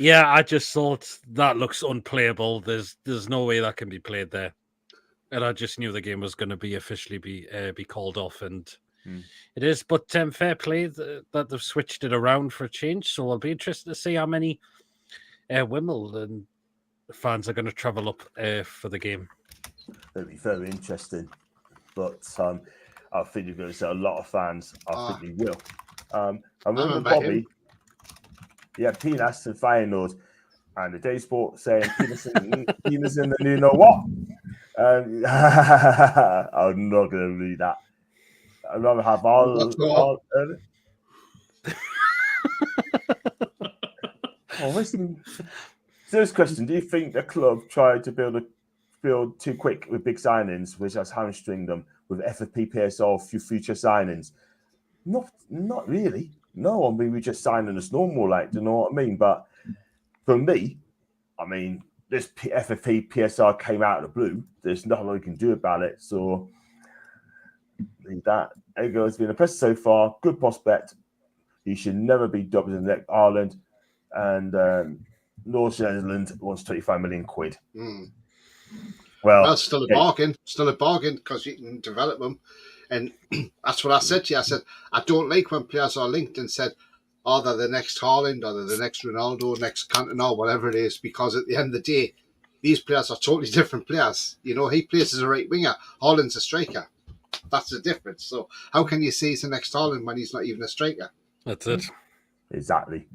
Yeah, I just thought that looks unplayable. There's no way that can be played there, and I just knew the game was going to be officially be called off, and it is. But fair play that they've switched it around for a change. So I'll be interested to see how many Wimbledon fans are going to travel up for the game. It'll be very interesting, but I think you're going to see a lot of fans. I think they will. I remember Bobby. Yeah, Pinas and Feyenoord, and the Day Sport saying Pinas and the new know what? I'm not going to read that. I'd rather have all listen. Serious question: do you think the club tried to build too quick with big signings, which has hamstringed them with FFP, PSR, few future signings? Not really. No, I mean, we just signing as normal, like, do you know what I mean? But for me, I mean, this FFP, PSR came out of the blue. There's nothing we can do about it. So, that Ego has been impressive so far. Good prospect. He should never be dubbed in the Ireland. And North Zealand wants 25 million quid. Well, still a bargain. Still a bargain because you can develop them. And that's what I said to you. I said, I don't like when players are linked and said, oh, they're the next Haaland or they're the next Ronaldo, next Cantona, whatever it is, because at the end of the day, these players are totally different players. You know, he plays as a right winger. Haaland's a striker. That's the difference. So how can you say he's the next Haaland when he's not even a striker? That's it. Exactly.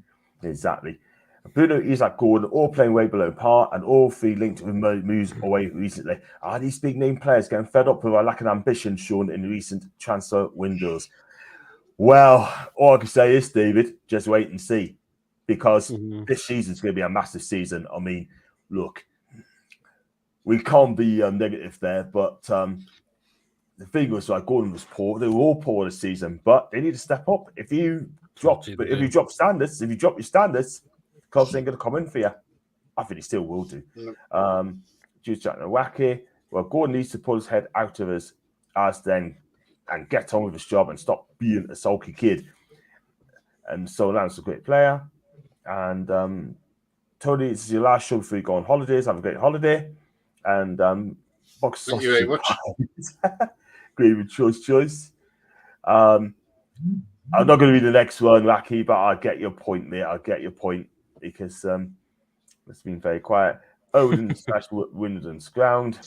Bruno, Isak, Gordon, all playing way below par, and all three linked with moves away recently. Are these big name players getting fed up with our lack of ambition shown in recent transfer windows? Well, all I can say is, David, just wait and see, because this season's going to be a massive season. I mean, look, we can't be negative there, but the thing was, like, Gordon was poor. They were all poor this season, but they need to step up. If you drop your standards, clubs ain't going to come in for you. I think he still will do. Jude Jack-Nawaki. Well, Gordon needs to pull his head out of his ass then and get on with his job and stop being a sulky kid. And so Lance a great player. And Tony, this is your last show before you go on holidays. Have a great holiday. And box Thank you very much. Great with choice. I'm not going to be the next one, Wacky, but I get your point, mate. I get your point. Because it's been very quiet. Odin smashed Wimbledon's ground.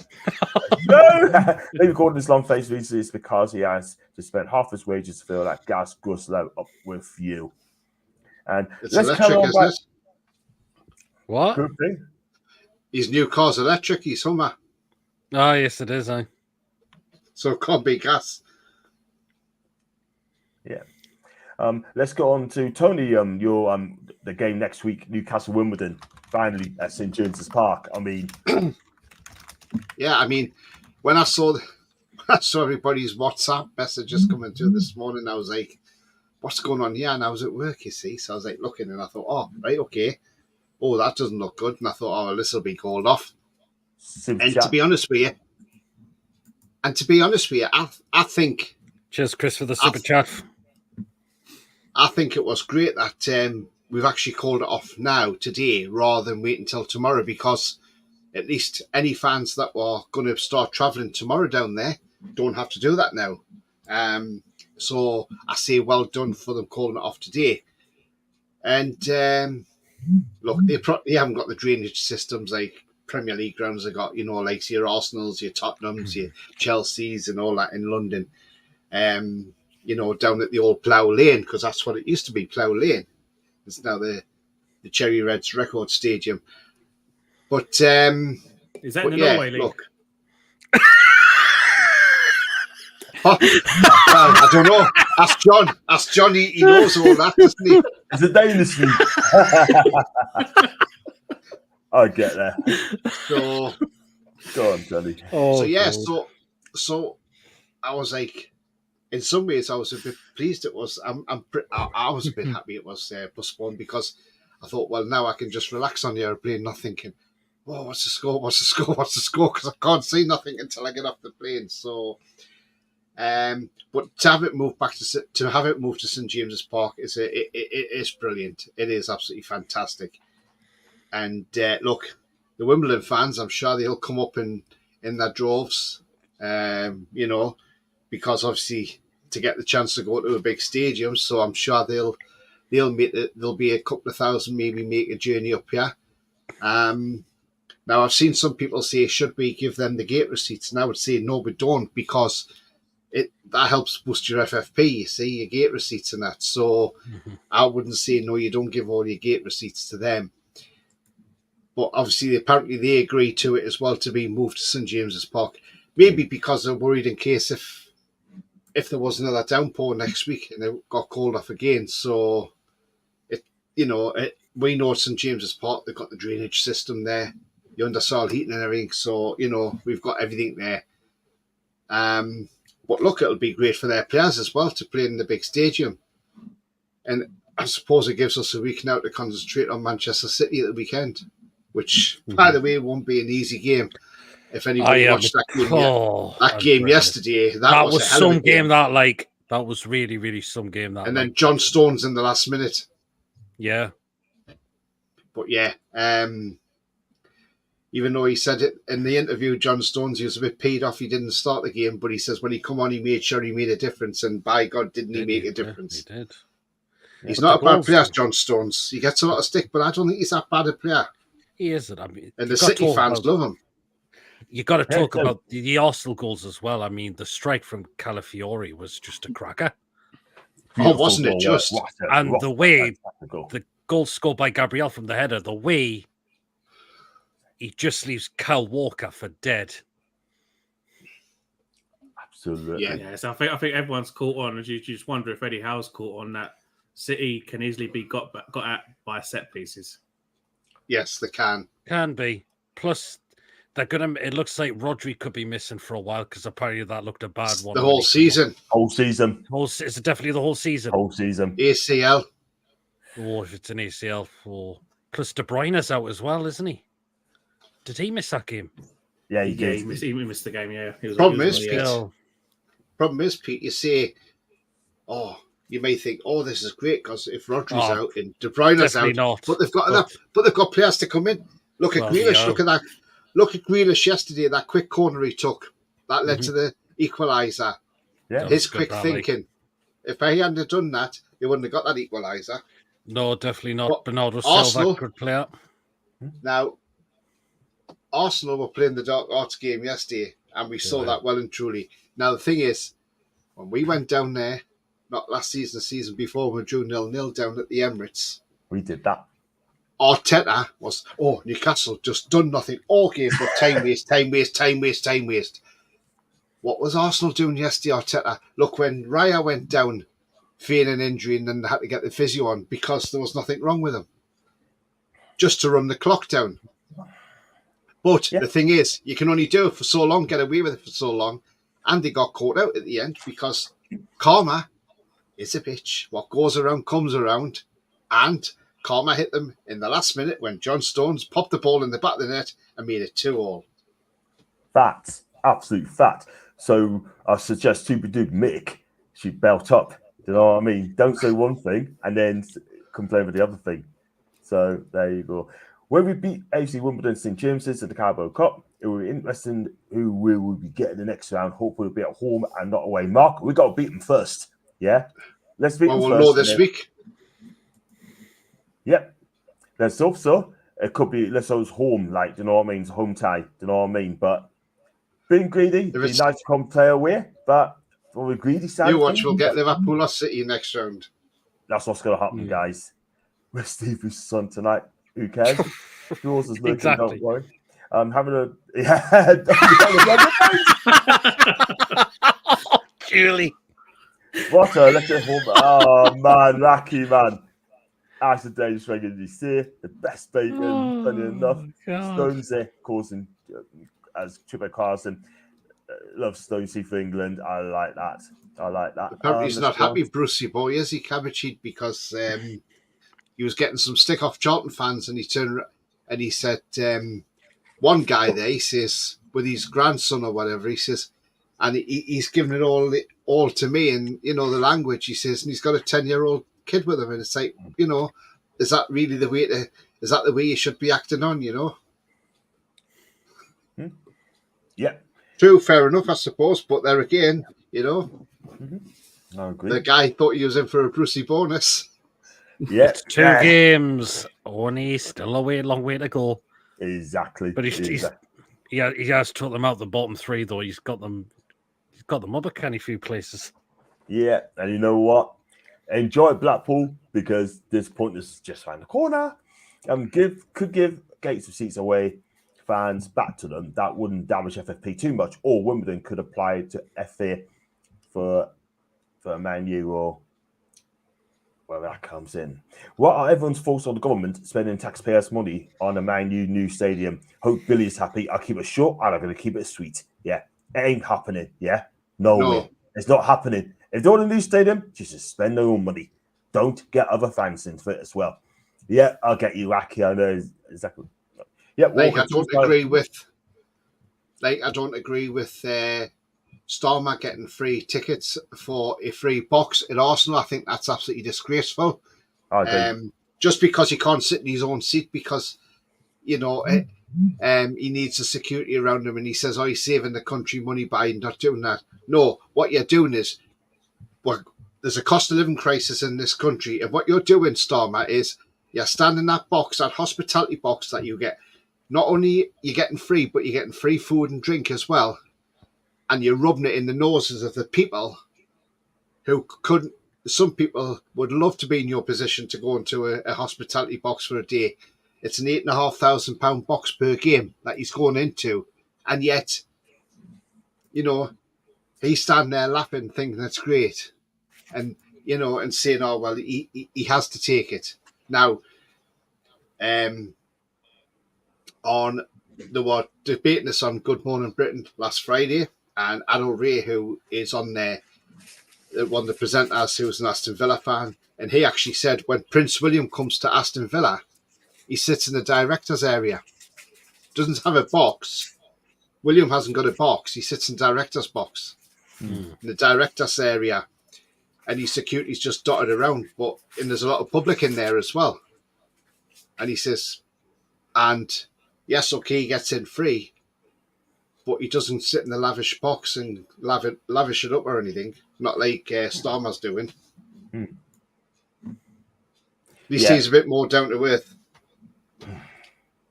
No! Maybe called this long face recently is because he has to spend half his wages to feel like Gas Guslow up with you. And it's let's electric, carry on isn't back. it? What? Good thing. His new car's electric, he's Hummer. Oh, yes, it is. So it can't be gas. Yeah. Let's go on to Tony. Your the game next week, Newcastle Wimbledon, finally at St James's Park. I mean, yeah. I mean, when I saw everybody's WhatsApp messages coming through this morning, I was like, "What's going on here?" And I was at work, you see, so I was like looking, and I thought, "Oh, right, okay. Oh, that doesn't look good." And I thought, "Oh, well, this will be called off." To be honest with you, I think. Cheers, Chris, for the super chat. I think it was great that we've actually called it off now, today, rather than wait until tomorrow, because at least any fans that were going to start travelling tomorrow down there don't have to do that now. So I say well done for them calling it off today. And look, they haven't got the drainage systems like Premier League grounds have got, you know, like your Arsenals, your Tottenhams, your Chelseas and all that in London. You know, down at the old Plough Lane, because that's what it used to be, Plough Lane. It's now the Cherry Reds Record Stadium. But is that in the Norway League? Look. I don't know. Ask John. Ask John. He knows all that, doesn't he? It's a Danish league. I get that. So go on, Johnny. So so I was like, in some ways, I was a bit pleased it was. I was a bit happy it was postponed, because I thought, well, now I can just relax on the airplane, not thinking, oh, what's the score? Because I can't see nothing until I get off the plane. So, but to have it moved back to St James's Park is it is brilliant. It is absolutely fantastic. And look, the Wimbledon fans, I'm sure they'll come up in their droves, because obviously to get the chance to go to a big stadium. So I'm sure there'll be a couple of thousand maybe make a journey up here. Now I've seen some people say, should we give them the gate receipts? And I would say no, we don't, because that helps boost your FFP. You see, your gate receipts and that. So I wouldn't say no, you don't give all your gate receipts to them. But obviously, apparently they agree to it as well, to be moved to St James's Park. Maybe because they're worried in case if there was another downpour next week and it got called off again. So, we know St James's Park, they've got the drainage system there, the undersoil heating and everything. So, we've got everything there. But look, it'll be great for their players as well to play in the big stadium. And I suppose it gives us a week now to concentrate on Manchester City at the weekend, which, by the way, won't be an easy game. If anybody watched that game yesterday, that was a hell of a game. That was really, really some game. Then John Stones in the last minute. Yeah. But yeah, even though he said it in the interview, John Stones, he was a bit paid off he didn't start the game, but he says when he come on, he made sure he made a difference, and by God, didn't he make a difference? He did. He's not a bad player, John Stones. He gets a lot of stick, but I don't think he's that bad a player. He isn't. I mean, and the City fans love him. You got to talk about the Arsenal goals as well. I mean, the strike from Calafiori was just a cracker. Wasn't it just? And the way the goal scored by Gabriel from the header, the way he just leaves Kyle Walker for dead. Absolutely. Yeah. So I think everyone's caught on, and you just wonder if Eddie Howe's caught on that. City can easily be got at by set pieces. Yes, they can. Can be. Plus, they're gonna. It looks like Rodri could be missing for a while because apparently that looked a bad one. The whole season. Is it definitely the whole season? Whole season. ACL. Oh, if it's an ACL. Plus, De Bruyne's out as well, isn't he? Did he miss that game? Yeah, he did. He missed the game. Yeah. Problem is, Pete. You say, you may think, this is great because if Rodri's out and De Bruyne's out, not. But they've got players to come in. Look at Grealish. Yeah. Look at that. Look at Grealish yesterday. That quick corner he took that led to the equaliser. Yeah, his quick thinking. If he hadn't done that, he wouldn't have got that equaliser. No, definitely not. But Bernardo Silva could play up. Now, Arsenal were playing the Dark Arts game yesterday, and we saw that well and truly. Now, the thing is, when we went down there, not last season, the season before, we drew 0-0 down at the Emirates. We did that. Arteta was, Newcastle just done nothing all game but time waste. What was Arsenal doing yesterday, Arteta? Look, when Raya went down, feigning injury, and then they had to get the physio on because there was nothing wrong with him. Just to run the clock down. But the thing is, you can only do it for so long, get away with it for so long, and they got caught out at the end because karma is a bitch. What goes around comes around, and karma hit them in the last minute when John Stones popped the ball in the back of the net and made it 2-2. Facts, absolute fact. So I suggest Super Duke Mick should belt up. You know what I mean? Don't say one thing and then complain with the other thing. So there you go. When we beat AFC Wimbledon St James's at the Carabao Cup, it will be interesting who we will be getting the next round. Hopefully we'll be at home and not away. Mark, we got to beat them first. Yeah? Let's beat them first. We'll know this week. Yep. Let's hope so. It could be, let's say it's home, like, you know what I mean? It's home tie, you know what I mean? But being greedy, it'd be nice to come play away, but for the greedy side, you watch, we'll get Liverpool or City next round. That's what's going to happen, guys. We're Stevie's son tonight. Who cares? Yours is looking, exactly. Don't worry. Having a Julie. What a little home. Oh man, Lucky man. As the Danish regularly say, the best bacon, funny enough. Stonesy causing as Chipper Carson loves Stonesy for England. I like that. Apparently he's not happy, Brucey boy, is he, Cabbagehead, because he was getting some stick off Charlton fans, and he turned and he said, one guy there, he says, with his grandson or whatever, he says, and he's given it all to me, and the language, he says, and he's got a 10-year-old kid with him, and it's like, is that really the way to is that the way you should be acting on, you know? Yeah, True, fair enough, I suppose. But there again, you know, I agree. the guy thought he was in for a Brucey bonus. Yeah, It's 2 games. Only still a long way to go. exactly. But he has took them out the bottom 3 though. He's got them up a canny few places. Yeah, and you know what? Enjoy Blackpool because this point is just around the corner. Could give Gates of seats away, fans back to them. That wouldn't damage FFP too much. Or Wimbledon could apply to FA for Man U or wherever that comes in. What are everyone's thoughts on the government spending taxpayers' money on a Man U new stadium? Hope Billy is happy. I'll keep it short and I'm going to keep it sweet. Yeah, it ain't happening. Yeah, no way. It's not happening. If they want a new stadium, just spend their own money. Don't get other fans into it as well. Yeah, I'll get you, Wacky. I know exactly. Yeah, I don't agree with Starmer getting free tickets for a free box at Arsenal. I think that's absolutely disgraceful. I agree. Just because he can't sit in his own seat because, you know, he needs the security around him and he says, he's saving the country money by not doing that. No, what you're doing is, there's a cost of living crisis in this country. And what you're doing, Starmer, is you're standing that box, that hospitality box that you get. Not only you're getting free, but you're getting free food and drink as well. And you're rubbing it in the noses of the people who couldn't. Some people would love to be in your position to go into a hospitality box for a day. It's an £8,500 box per game that he's going into. And yet, you know, he's standing there laughing, thinking that's great. And, you know, and saying, he has to take it. Now, they were debating this on Good Morning Britain last Friday, and Adol Ray, who is on there, one of the presenters who was an Aston Villa fan, and he actually said when Prince William comes to Aston Villa, he sits in the director's area. Doesn't have a box. William hasn't got a box. He sits in director's box, in the director's area, and his security's just dotted around. And there's a lot of public in there as well. And he says, and yes, okay, he gets in free, but he doesn't sit in the lavish box and lavish it up or anything. Not like Starmer's doing. At least he's a bit more down to earth.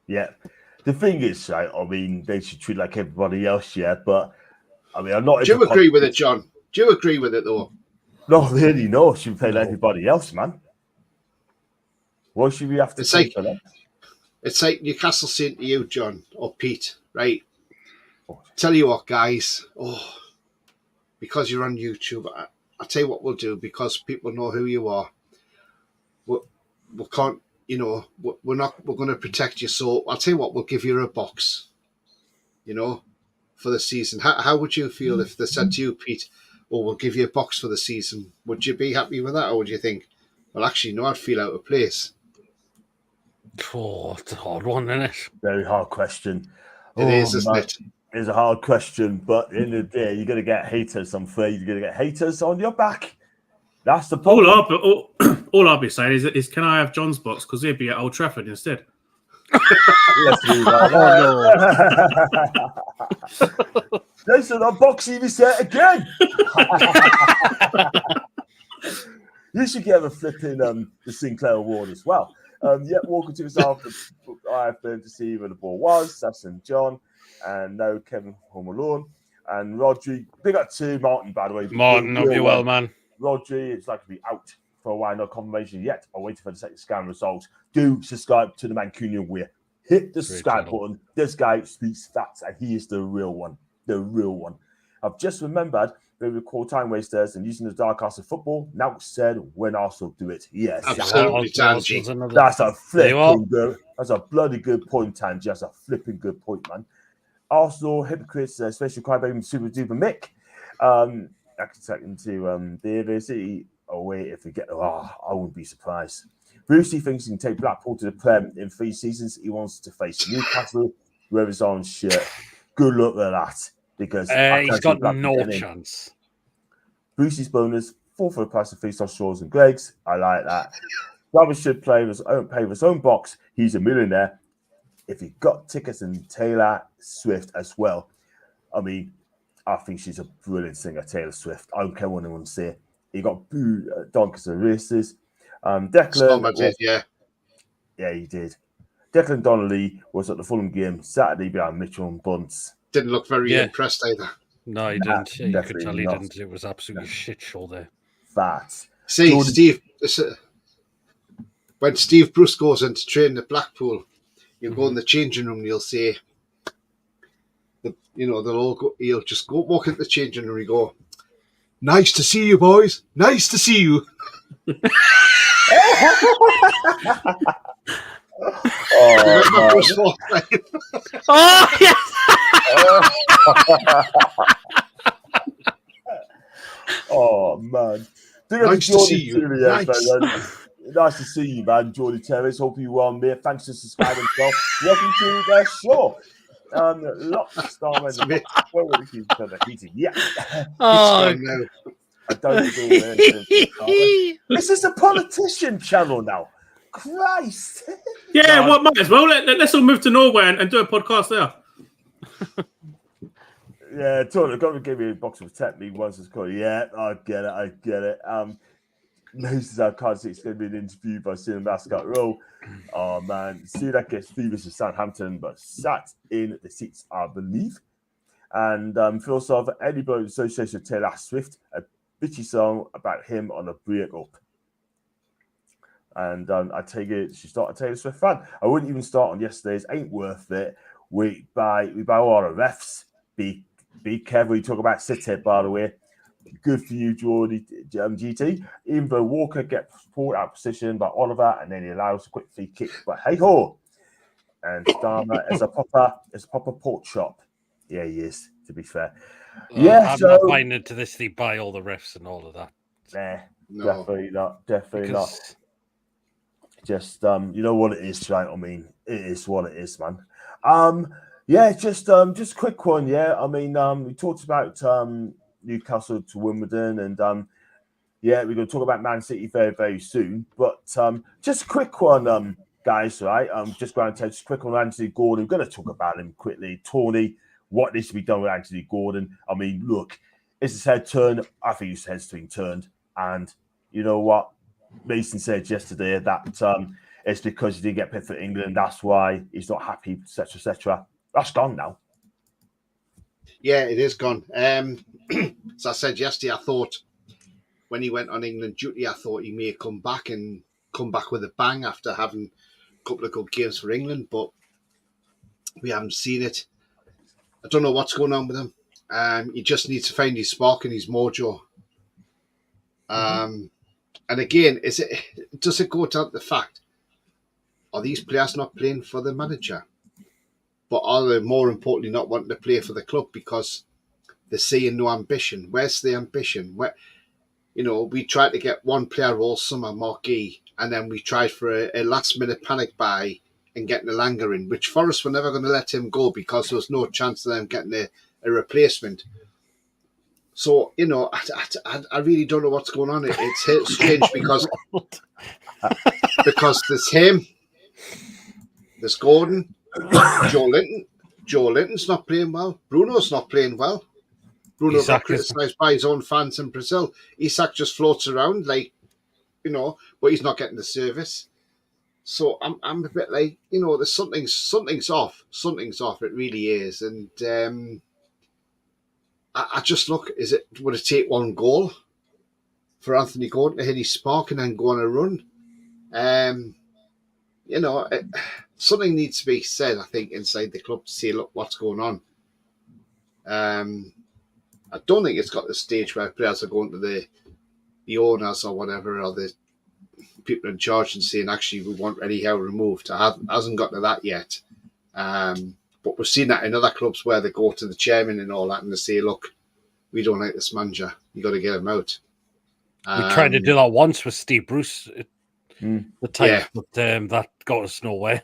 Yeah. The thing is, right, I mean, they should treat like everybody else, yeah, but I mean, I'm not. Do you agree with it, John? Do you agree with it, though? Not really, no. Should play like everybody else, man. What should we have to say for that? It's like Newcastle saying to you, John, or Pete, right? Tell you what, guys, because you're on YouTube, I'll tell you what we'll do, because people know who you are. We can't, you know, we're going to protect you. So I'll tell you what, we'll give you a box, you know, for the season. How would you feel if they said to you, Pete, we'll give you a box for the season? Would you be happy with that? Or would you think, well, actually, no, I'd feel out of place? Oh, it's a hard one, isn't it? Very hard question. It is, isn't it? It's a hard question, but at the end of the day, you're going to get haters. I'm afraid you're going to get haters on your back. That's the problem. All I'll be saying is can I have John's box? Because he'd be at Old Trafford instead. Let's do that. Jason, unboxing this set again. You should get a flipping the Sinclair Award as well. Walking to the after I've been to see where the ball was. That's St. John. And now Kevin Home Alone and Rodri. Big up to Martin, by the way. Martin, hope you well, man. Rodri, it's like to be out for a while, no confirmation yet. I'm waiting for the second scan results. Do subscribe to the Mancunian Way. Hit the subscribe button. This guy speaks facts, and he is the real one. The real one. I've just remembered they record time wasters and using the dark arts of football. Now said when Arsenal do it. Yes, absolutely, Tangy. That's a flipping good. That's a bloody good point, Tangy. That's a flipping good point, man. Arsenal hypocrites, especially crybaby Super Duper Mick. I can take them to the City away if we get. I wouldn't be surprised. Brucey thinks he can take Blackpool to the Prem in 3 seasons. He wants to face Newcastle, wear his own shirt. Good luck with that, because he's got no chance. Brucey's bonus, 4 for the price of 3 Shaws and Greg's. I like that. Travis should pay with his own box. He's a millionaire. If he got tickets and Taylor Swift as well, I mean, I think she's a brilliant singer, Taylor Swift. I don't care what anyone say. He got booed at Donkeys and Races. Declan did, yeah. Yeah, he did. Declan Donnelly was at the Fulham game Saturday behind Mitchell and Bunce. Didn't look very impressed either. No, he didn't. You could tell he not. didn't. It was absolutely shit show there. Fat. See, Steve, when Steve Bruce goes into training at Blackpool, you go in the changing room and you'll say, they'll all go, he'll just go walk into the changing room and go, "Nice to see you, boys. Nice to see you." Oh, yes. Oh, man. Nice to see you. Nice to see you, man. Jordy Terrace. Hope you're well, mate. Thanks for subscribing. Welcome to the show. Yeah. Oh, I don't do This is a politician channel now. Christ. Yeah, what might as well. Let's all move to Norway and do a podcast there. Yeah, totally. Got to give me a box of Tetley once it's called. Yeah, I get it. This is how can't see it's going to be an interview by Sealand Mascot Row. Oh man, see that gets fevers to Southampton, but sat in the seats, I believe. And first off, Eddie Blow Association of Taylor Swift, a bitchy song about him on a break-up. And I take it she's not a Taylor Swift fan. I wouldn't even start on yesterday's Ain't Worth It. We buy all the refs. Be careful you talk about City, by the way. Good for you, Geordie GT. Even though Walker gets pulled out of position by Oliver and then he allows a quick free kick. But hey ho! And Starmer is a proper pork chop. Yeah, he is, to be fair. I'm not buying into this. They buy all the refs and all of that. Nah, no. Definitely not. Just you know what it is, right? I mean, it is what it is, man. Just a quick one. Yeah, I mean, we talked about Newcastle to Wimbledon, and we're going to talk about Man City very, very soon. But just a quick one, guys. Right? Just going to take just quick on Anthony Gordon. We're going to talk about him quickly. Tony, what needs to be done with Anthony Gordon? I mean, look, is his head turned? I think his head's been turned, and you know what? Mason said yesterday that it's because he didn't get picked for England. That's why he's not happy, etc., etc. That's gone now. Yeah, it is gone. As I said yesterday, I thought when he went on England duty, I thought he may come back with a bang after having a couple of good games for England, but we haven't seen it. I don't know what's going on with him. He just needs to find his spark and his mojo. And again, does it go down to the fact, are these players not playing for the manager? But are they more importantly not wanting to play for the club because they're seeing no ambition? Where's the ambition? We tried to get one player all summer, Marquis, and then we tried for a last-minute panic buy and getting a Langer in, which Forest were never going to let him go because there was no chance of them getting a replacement. So, I really don't know what's going on. It's strange because there's him, there's Gordon, Joe Linton. Joe Linton's not playing well. Bruno's not playing well. Bruno got criticised by his own fans in Brazil. Isak just floats around but he's not getting the service. So I'm a bit like, there's something's off. Something's off. It really is. And I just look, would it take one goal for Anthony Gordon to hit his spark and then go on a run? Something needs to be said, I think, inside the club to say, look, what's going on. I don't think it's got the stage where players are going to the owners or whatever, or the people in charge and saying, actually, we want Eddie Howe removed. It hasn't got to that yet. But we've seen that in other clubs where they go to the chairman and all that and they say, look, we don't like this manager. You got to get him out. We tried to do that once with Steve Bruce at the time, but that got us nowhere.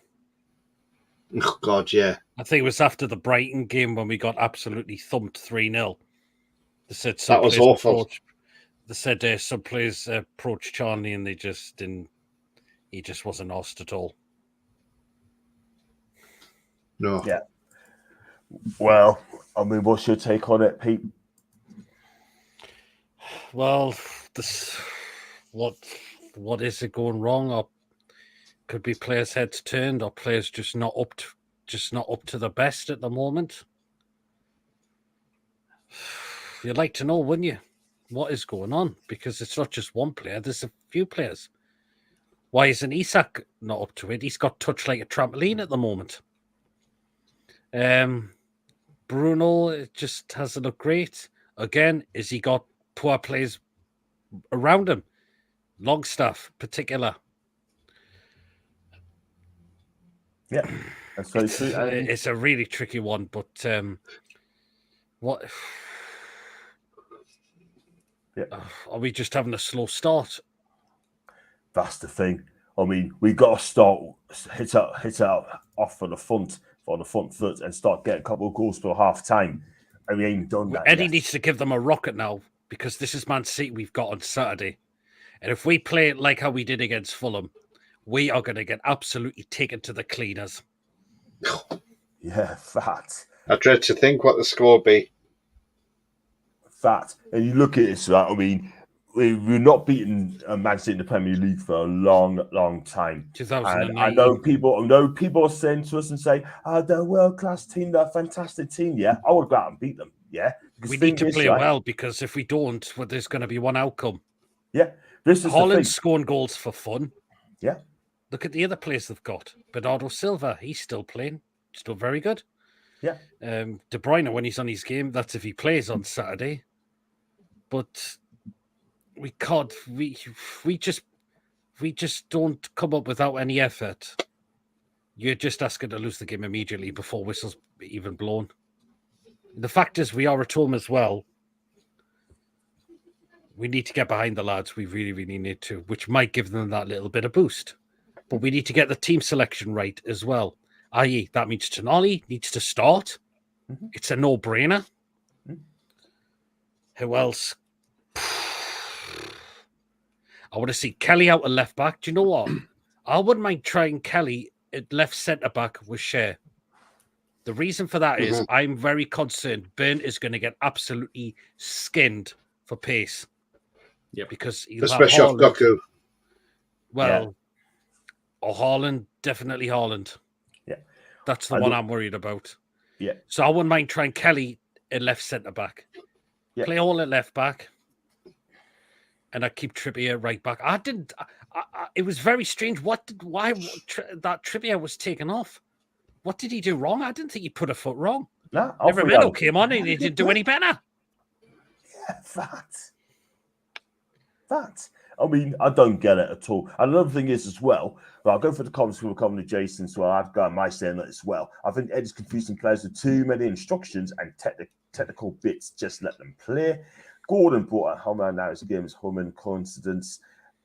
Oh, God, yeah. I think it was after the Brighton game when we got absolutely thumped 3-0. They said that was awful. They said some players approached Charlie and they just didn't he just wasn't asked at all. No. Yeah. Well, I mean, what's your take on it, Pete? Well, this what is it going wrong? Or could be players' heads turned, or players just not up to the best at the moment. You'd like to know, wouldn't you, what is going on? Because it's not just one player; there's a few players. Why isn't Isak not up to it? He's got touched like a trampoline at the moment. Bruno, it just hasn't looked great. Again, has he got poor players around him? Longstaff, particular. Yeah, that's very true. It's a really tricky one, but what? Yeah. Are we just having a slow start? That's the thing. I mean, we got to start hit out off on the front foot and start getting a couple of goals for half time. And we ain't done that. Eddie yet. needs to give them a rocket now, because this is Man City we've got on Saturday. And if we play it like how we did against Fulham, we are going to get absolutely taken to the cleaners. Yeah, fact. I dread to think what the score will be. Fact. And you look at this, right? I mean, we're not beating Man City in the Premier League for a long time. 2009. And I know people are saying to us and say, they're a world-class team, they're a fantastic team. Yeah, I would go out and beat them. Yeah. Because We the need thing to is, play right, well, because if we don't, well, there's going to be one outcome. Yeah. This is the thing. Holland's scoring goals for fun. Yeah. Look at the other players they've got. Bernardo Silva, he's still playing. Still very good. Yeah. De Bruyne, when he's on his game, that's if he plays on Saturday. But we can't. We just don't come up without any effort. You're just asking to lose the game immediately before whistles even blown. The fact is, we are at home as well. We need to get behind the lads. We really, really need to, which might give them that little bit of boost. But we need to get the team selection right as well. I.e., that means Tonali needs to start. Mm-hmm. It's a no-brainer. Mm-hmm. Who else? I want to see Kelly out at left back. Do you know what? I wouldn't mind trying Kelly at left centre back with Shea. The reason for that is I'm very concerned Burn is going to get absolutely skinned for pace. Yeah, because especially off Doku. Well, or Haaland, definitely Haaland. Yeah, that's the one I'm worried about. Yeah, so I wouldn't mind trying Kelly at left centre back. Yeah. Play all at left back, and I keep Trippier right back. It was very strange. Why that Trippier was taken off? What did he do wrong? I didn't think he put a foot wrong. No, Everett came on and he didn't do any better. Yeah, that. I mean, I don't get it at all. And another thing is as well, but I'll go for the comments from coming to Jason, so I've got my say on that as well. I think Eddie's confusing players with too many instructions and technical bits. Just let them play. Gordon brought a Hummer now. His game is humming coincidence.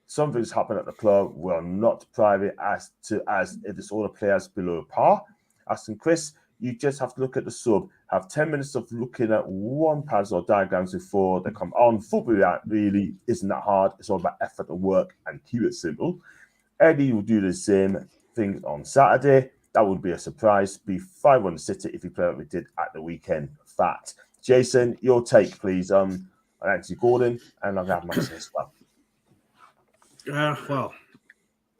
Something's happened at the club. We're not private as if it's all the players below par. Asking Chris, you just have to look at the sub. Have 10 minutes of looking at one pads or diagrams before they come on. Football really isn't that hard. It's all about effort and work, and keep it simple. Eddie will do the same thing on Saturday. That would be a surprise. Be 5-1 City if you play what we did at the weekend. Fact. Jason, your take, please. On Anthony Gordon, and I'll have my say as well. Well,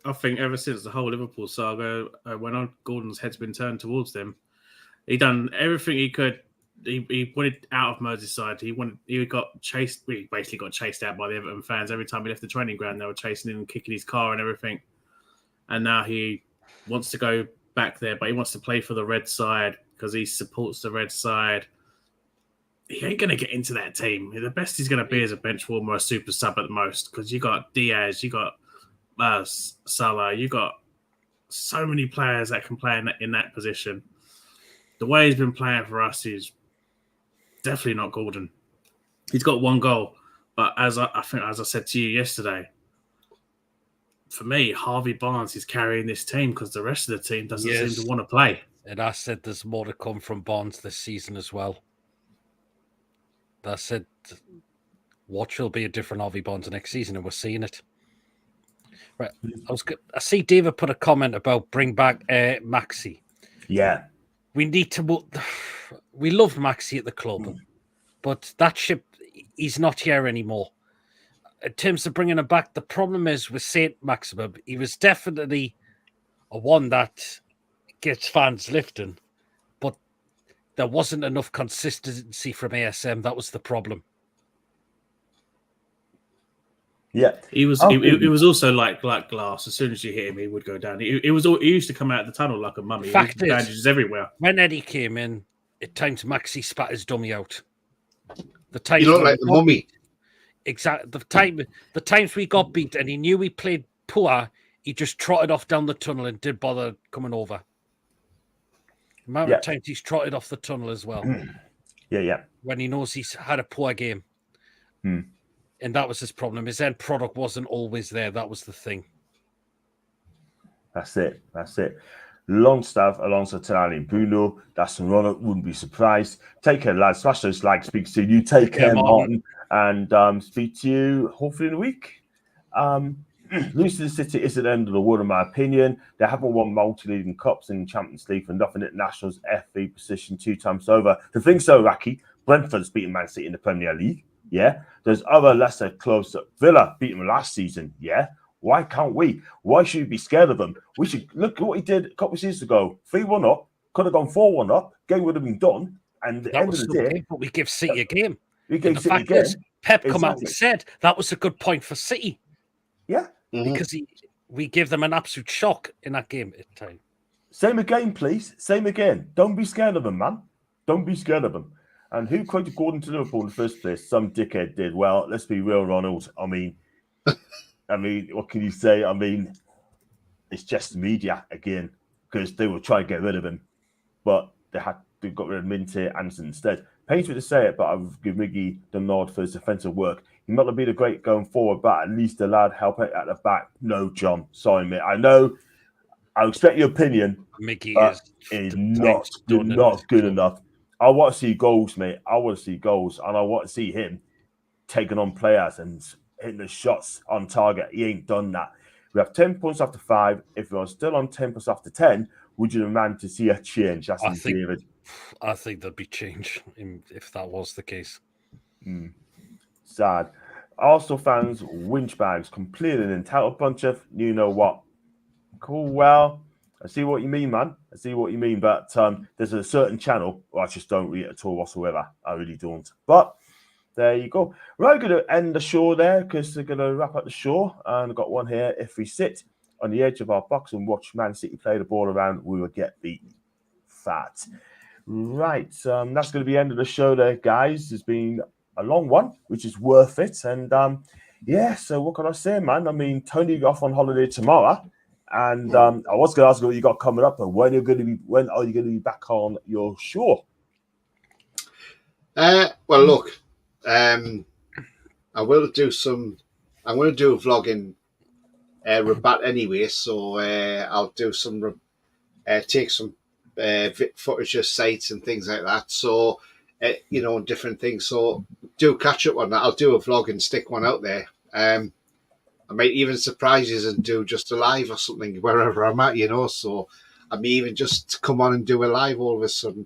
I think ever since the whole Liverpool saga went on, Gordon's head's been turned towards them. He done everything he could. He wanted out of Merseyside. He got chased. He basically got chased out by the Everton fans every time he left the training ground. They were chasing him and kicking his car and everything. And now he wants to go back there, but he wants to play for the red side because he supports the red side. He ain't going to get into that team. The best he's going to be is a bench warmer or a super sub at the most, because you got Diaz, you got Salah, you got so many players that can play in that position. The way he's been playing for us is definitely not Gordon. He's got one goal, but as I said to you yesterday, for me, Harvey Barnes is carrying this team because the rest of the team doesn't seem to want to play. And I said there's more to come from Barnes this season as well. I said, watch will be a different Harvey Barnes next season, and we're seeing it. Right. I see David put a comment about bring back Maxi. Yeah. We need to. We love Maxi at the club, but that ship, he's not here anymore. In terms of bringing him back, the problem is with Saint Maximum, he was definitely a one that gets fans lifting, but there wasn't enough consistency from ASM. That was the problem. Yeah, he was also like glass. As soon as you hit him, he would go down. He used to come out of the tunnel like a mummy. Fact is, bandages everywhere. When Eddie came in, at times Maxi spat his dummy out. The times You look like the mummy. Exactly. The times we got beat and he knew we played poor, he just trotted off down the tunnel and didn't bother coming over. The amount of times he's trotted off the tunnel as well. Yeah. When he knows he's had a poor game. And that was his problem. His end product wasn't always there. That was the thing. That's it. Longstaff alongside Tonali and Bruno. That's a run-up. Wouldn't be surprised. Take care, lads. Smash those likes. Speak to you. Take care, Martin. And speak to you hopefully in a week. Losing the City isn't the end of the world, in my opinion. They haven't won multi-leading cups in Champions League for nothing at Nationals FA position 2 times over. The thing's so wacky. Brentford's beaten Man City in the Premier League. Yeah. There's other lesser clubs. Villa beat them last season. Yeah. Why can't we? Why should we be scared of them? We should look at what he did a couple of seasons ago. 3-1 up. Could have gone 4-1 up. Game would have been done. And at the end of the day, but we give City a game. We gave City a game. Is, Pep come out and said that was a good point for City. Yeah. Because we gave them an absolute shock in that game at the time. Same again, please. Same again. Don't be scared of them, man. Don't be scared of them. And who quoted Gordon to Liverpool in the first place? Some dickhead did. Well, let's be real, Ronald. I mean, what can you say? I mean, it's just media again because they were trying to get rid of him, but they got rid of Minty Anderson instead. Pains me to say it, but I'll give Miggy the nod for his defensive work. He might not be the great going forward, but at least the lad help it at the back. No, John. Sorry, mate. I know. I expect your opinion. Miggy is not good enough. I want to see goals, mate. I want to see goals, and I want to see him taking on players and hitting the shots on target. He ain't done that. We have 10 points after 5. If we're still on 10 points after 10, would you demand to see a change? That's David. I think there'd be change if that was the case. Sad. Arsenal fans, winch bags, completely an entitled bunch of you know what. Cool. Well, I see what you mean, man. I see what you mean. But there's a certain channel where I just don't read it at all whatsoever. I really don't. But there you go. We're going to end the show there because they're going to wrap up the show. And I've got one here. If we sit on the edge of our box and watch Man City play the ball around, we will get beaten. Fat. Right. That's going to be the end of the show there, guys. It's been a long one, which is worth it. And so what can I say, man? I mean, Tony got off on holiday tomorrow. And I was going to ask you what you got coming up, and when are you going to be back on your show? Well, look, I will do some. I'm going to do a vlog in Rabat anyway, so I'll do some, take some footage of sites and things like that. So different things. So do catch up on that. I'll do a vlog and stick one out there. I might even surprise you and do just a live or something wherever I'm at, so I may even just come on and do a live all of a sudden.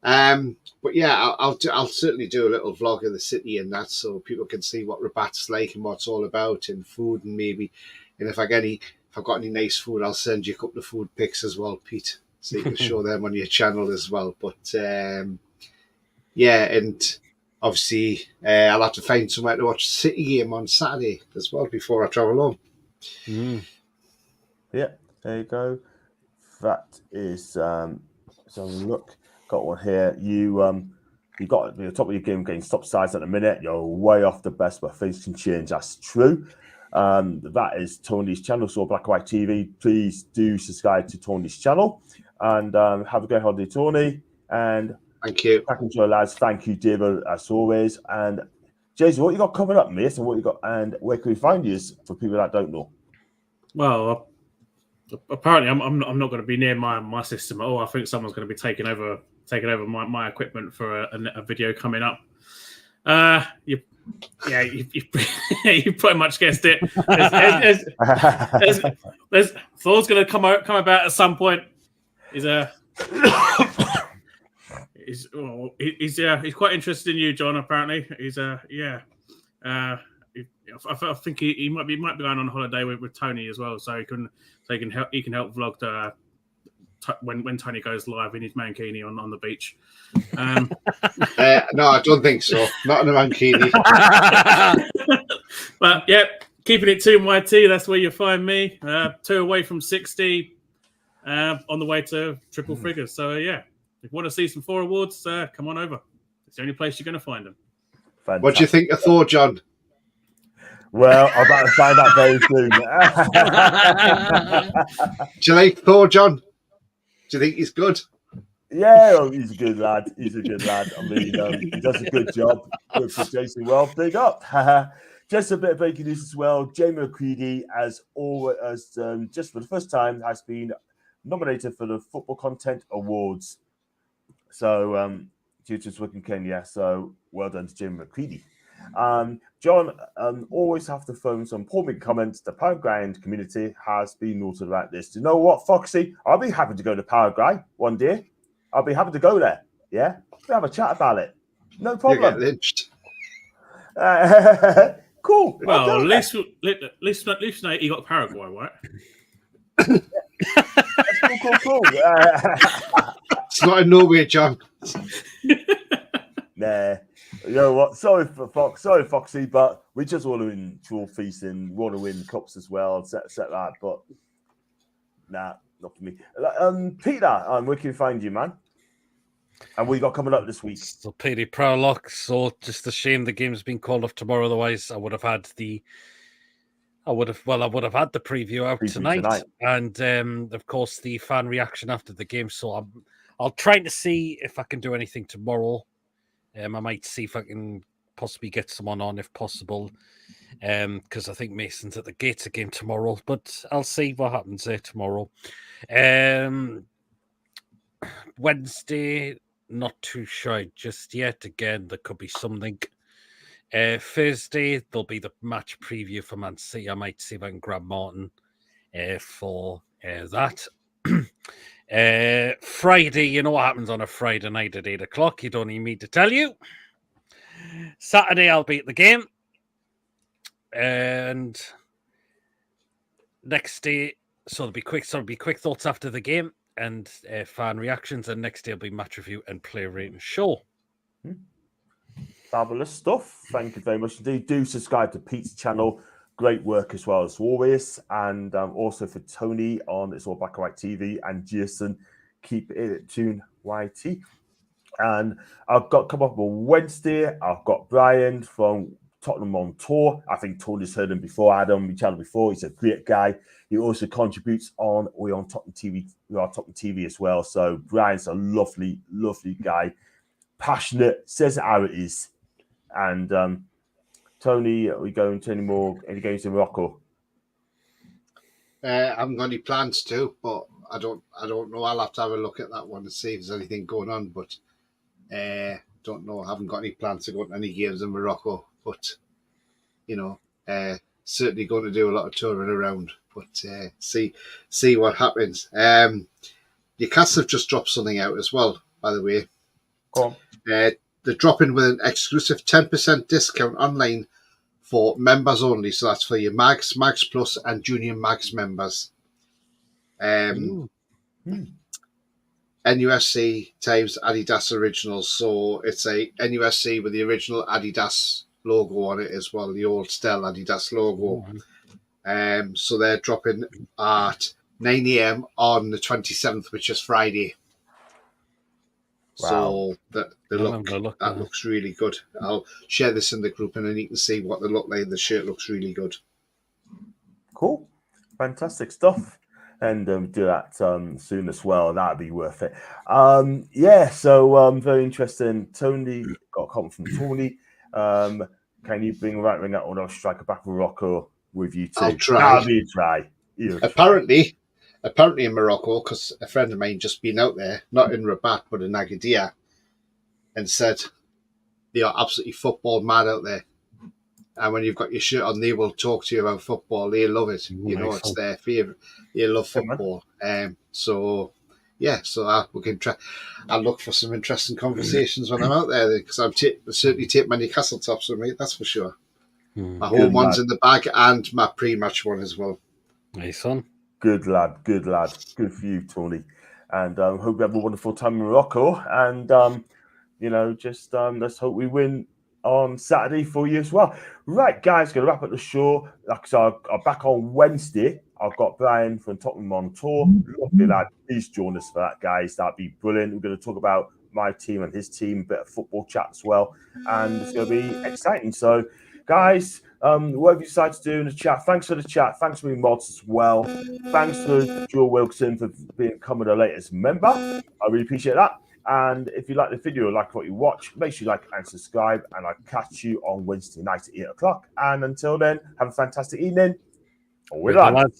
But yeah, I'll certainly do a little vlog of the city and that, so people can see what Rabat's like and what it's all about, and food, and if I've got any nice food, I'll send you a couple of food pics as well, Pete, so you can show them on your channel as well. But and obviously, I'll have to find somewhere to watch the City game on Saturday as well before I travel home. Yeah, there you go. That is so look, got one here. You got at the top of your game getting stop sides at the minute. You're way off the best, but things can change. That's true. That is Tony's channel, so Black and White TV. Please do subscribe to Tony's channel, and have a great holiday, Tony. And thank you. Back into our lads. Thank you, David, as always. And Jason, what you got coming up, mate? And what you got, and where can we find you for people that don't know? Well, apparently, I'm not going to be near my system at all. I think someone's going to be taking over my equipment for a video coming up. Yeah, you pretty much guessed it. There's Thor's going to come about at some point. He's quite interested in you, John. Apparently, I think he might be going on holiday with Tony as well, so he can help vlog when Tony goes live in his mankini on the beach. No, I don't think so. Not in a mankini. But yeah, keeping it 2 YT. That's where you find me. 2 away from 60, on the way to triple figures. So yeah, if you want to see some 4 awards, come on over. It's the only place you're going to find them. Fantastic. What do you think of Thor, John? Well, I'm about to find out very soon. Do you like Thor, John? Do you think he's good? Yeah, well, he's a good lad. He's a good lad. I mean, he does a good job. Good for Jason. Well, big up. Just a bit of breaking news as well. Jamie McCready, as just for the first time, has been nominated for the Football Content Awards. So, due to his work in Kenya. So, well done to Jamie McCready. John, always have to phone some important comments. The Paraguayan community has been noted about this. Do you know what, Foxy? I'll be happy to go to Paraguay one day. I'll be happy to go there. Yeah, we'll have a chat about it. No problem. You get lynched. Cool. Well, at least you got Paraguay, right? Cool. It's not in Norway, John. Nah. You know what? Sorry, Foxy, but we just want to win trophies and want to win cups as well. Set that, but nah, not for me. Peter, where can we find you, man? And what you got coming up this week? So Petey Prowlock. So just a shame the game's been called off tomorrow. Otherwise, I would have had the preview out tonight. And of course the fan reaction after the game. So I'll try to see if I can do anything tomorrow. I might see if I can possibly get someone on if possible, because I think Mason's at the Gates again tomorrow. But I'll see what happens there tomorrow. Wednesday, not too sure just yet. Again, there could be something. Thursday, there'll be the match preview for Man City. I might see if I can grab Martin for that. Friday, you know what happens on a Friday night at 8 o'clock. You don't need me to tell you. Saturday, I'll be at the game. And next day, so there'll be quick thoughts after the game and fan reactions. And next day will be match review and player rating show. Fabulous stuff. Thank you very much indeed. Do subscribe to Pete's channel. Great work as well as always. And also for Tony on It's All Black and White TV and Jason, keep it tuned YT. And I've got come up on Wednesday. I've got Brian from Tottenham on Tour. I think Tony's heard him before. I had him on my channel before. He's a great guy. He also contributes we're on Tottenham TV. We are Tottenham TV as well. So Brian's a lovely, lovely guy. Passionate, says it how it is. And Tony, are we going to any games in Morocco? I haven't got any plans to, but I don't know. I'll have to have a look at that one and see if there's anything going on. But don't know. I haven't got any plans to go to any games in Morocco. But certainly going to do a lot of touring around. But see what happens. Newcastle have just dropped something out as well, by the way. Go on. They're dropping with an exclusive 10% discount online for members only. So that's for your Mags, Mags Plus, and Junior Mags members. NUSC times Adidas Originals. So it's a NUSC with the original Adidas logo on it as well, the old style Adidas logo. So they're dropping at 9 a.m. on the 27th, which is Friday. Wow. So that looks really good. I'll share this in the group and then you can see what they look like. The shirt looks really good. Cool. Fantastic stuff. And do that soon as well. That'd be worth it. So very interesting. Tony, got a comment from Tony. Can you bring right ring out on our striker back from Morocco with you too? I'll try. That'll be a try. Apparently in Morocco, because a friend of mine just been out there, not in Rabat, but in Agadir, and said they are absolutely football mad out there. And when you've got your shirt on, they will talk to you about football. They love it. You know, it's their favourite. They love football. So we can try. I'll look for some interesting conversations when I'm out there, because I'll certainly take my Newcastle tops with me. That's for sure. My home one's in the bag, and my pre-match one as well. Nice one. Good lad. Good for you, Tony. And hope you have a wonderful time in Morocco. And just let's hope we win on Saturday for you as well. Right, guys, going to wrap up the show. Like I said, I'm back on Wednesday. I've got Brian from Tottenham on tour. Lovely lad. Please join us for that, guys. That'd be brilliant. We're going to talk about my team and his team, a bit of football chat as well. And it's going to be exciting. So, guys, whatever you decide to do in the chat, thanks for the chat. Thanks for being mods as well. Thanks to Joe Wilson for becoming the latest member. I really appreciate that. And if you like the video, like what you watch, make sure you like and subscribe. And I'll catch you on Wednesday night at 8 o'clock. And until then, have a fantastic evening. We're done.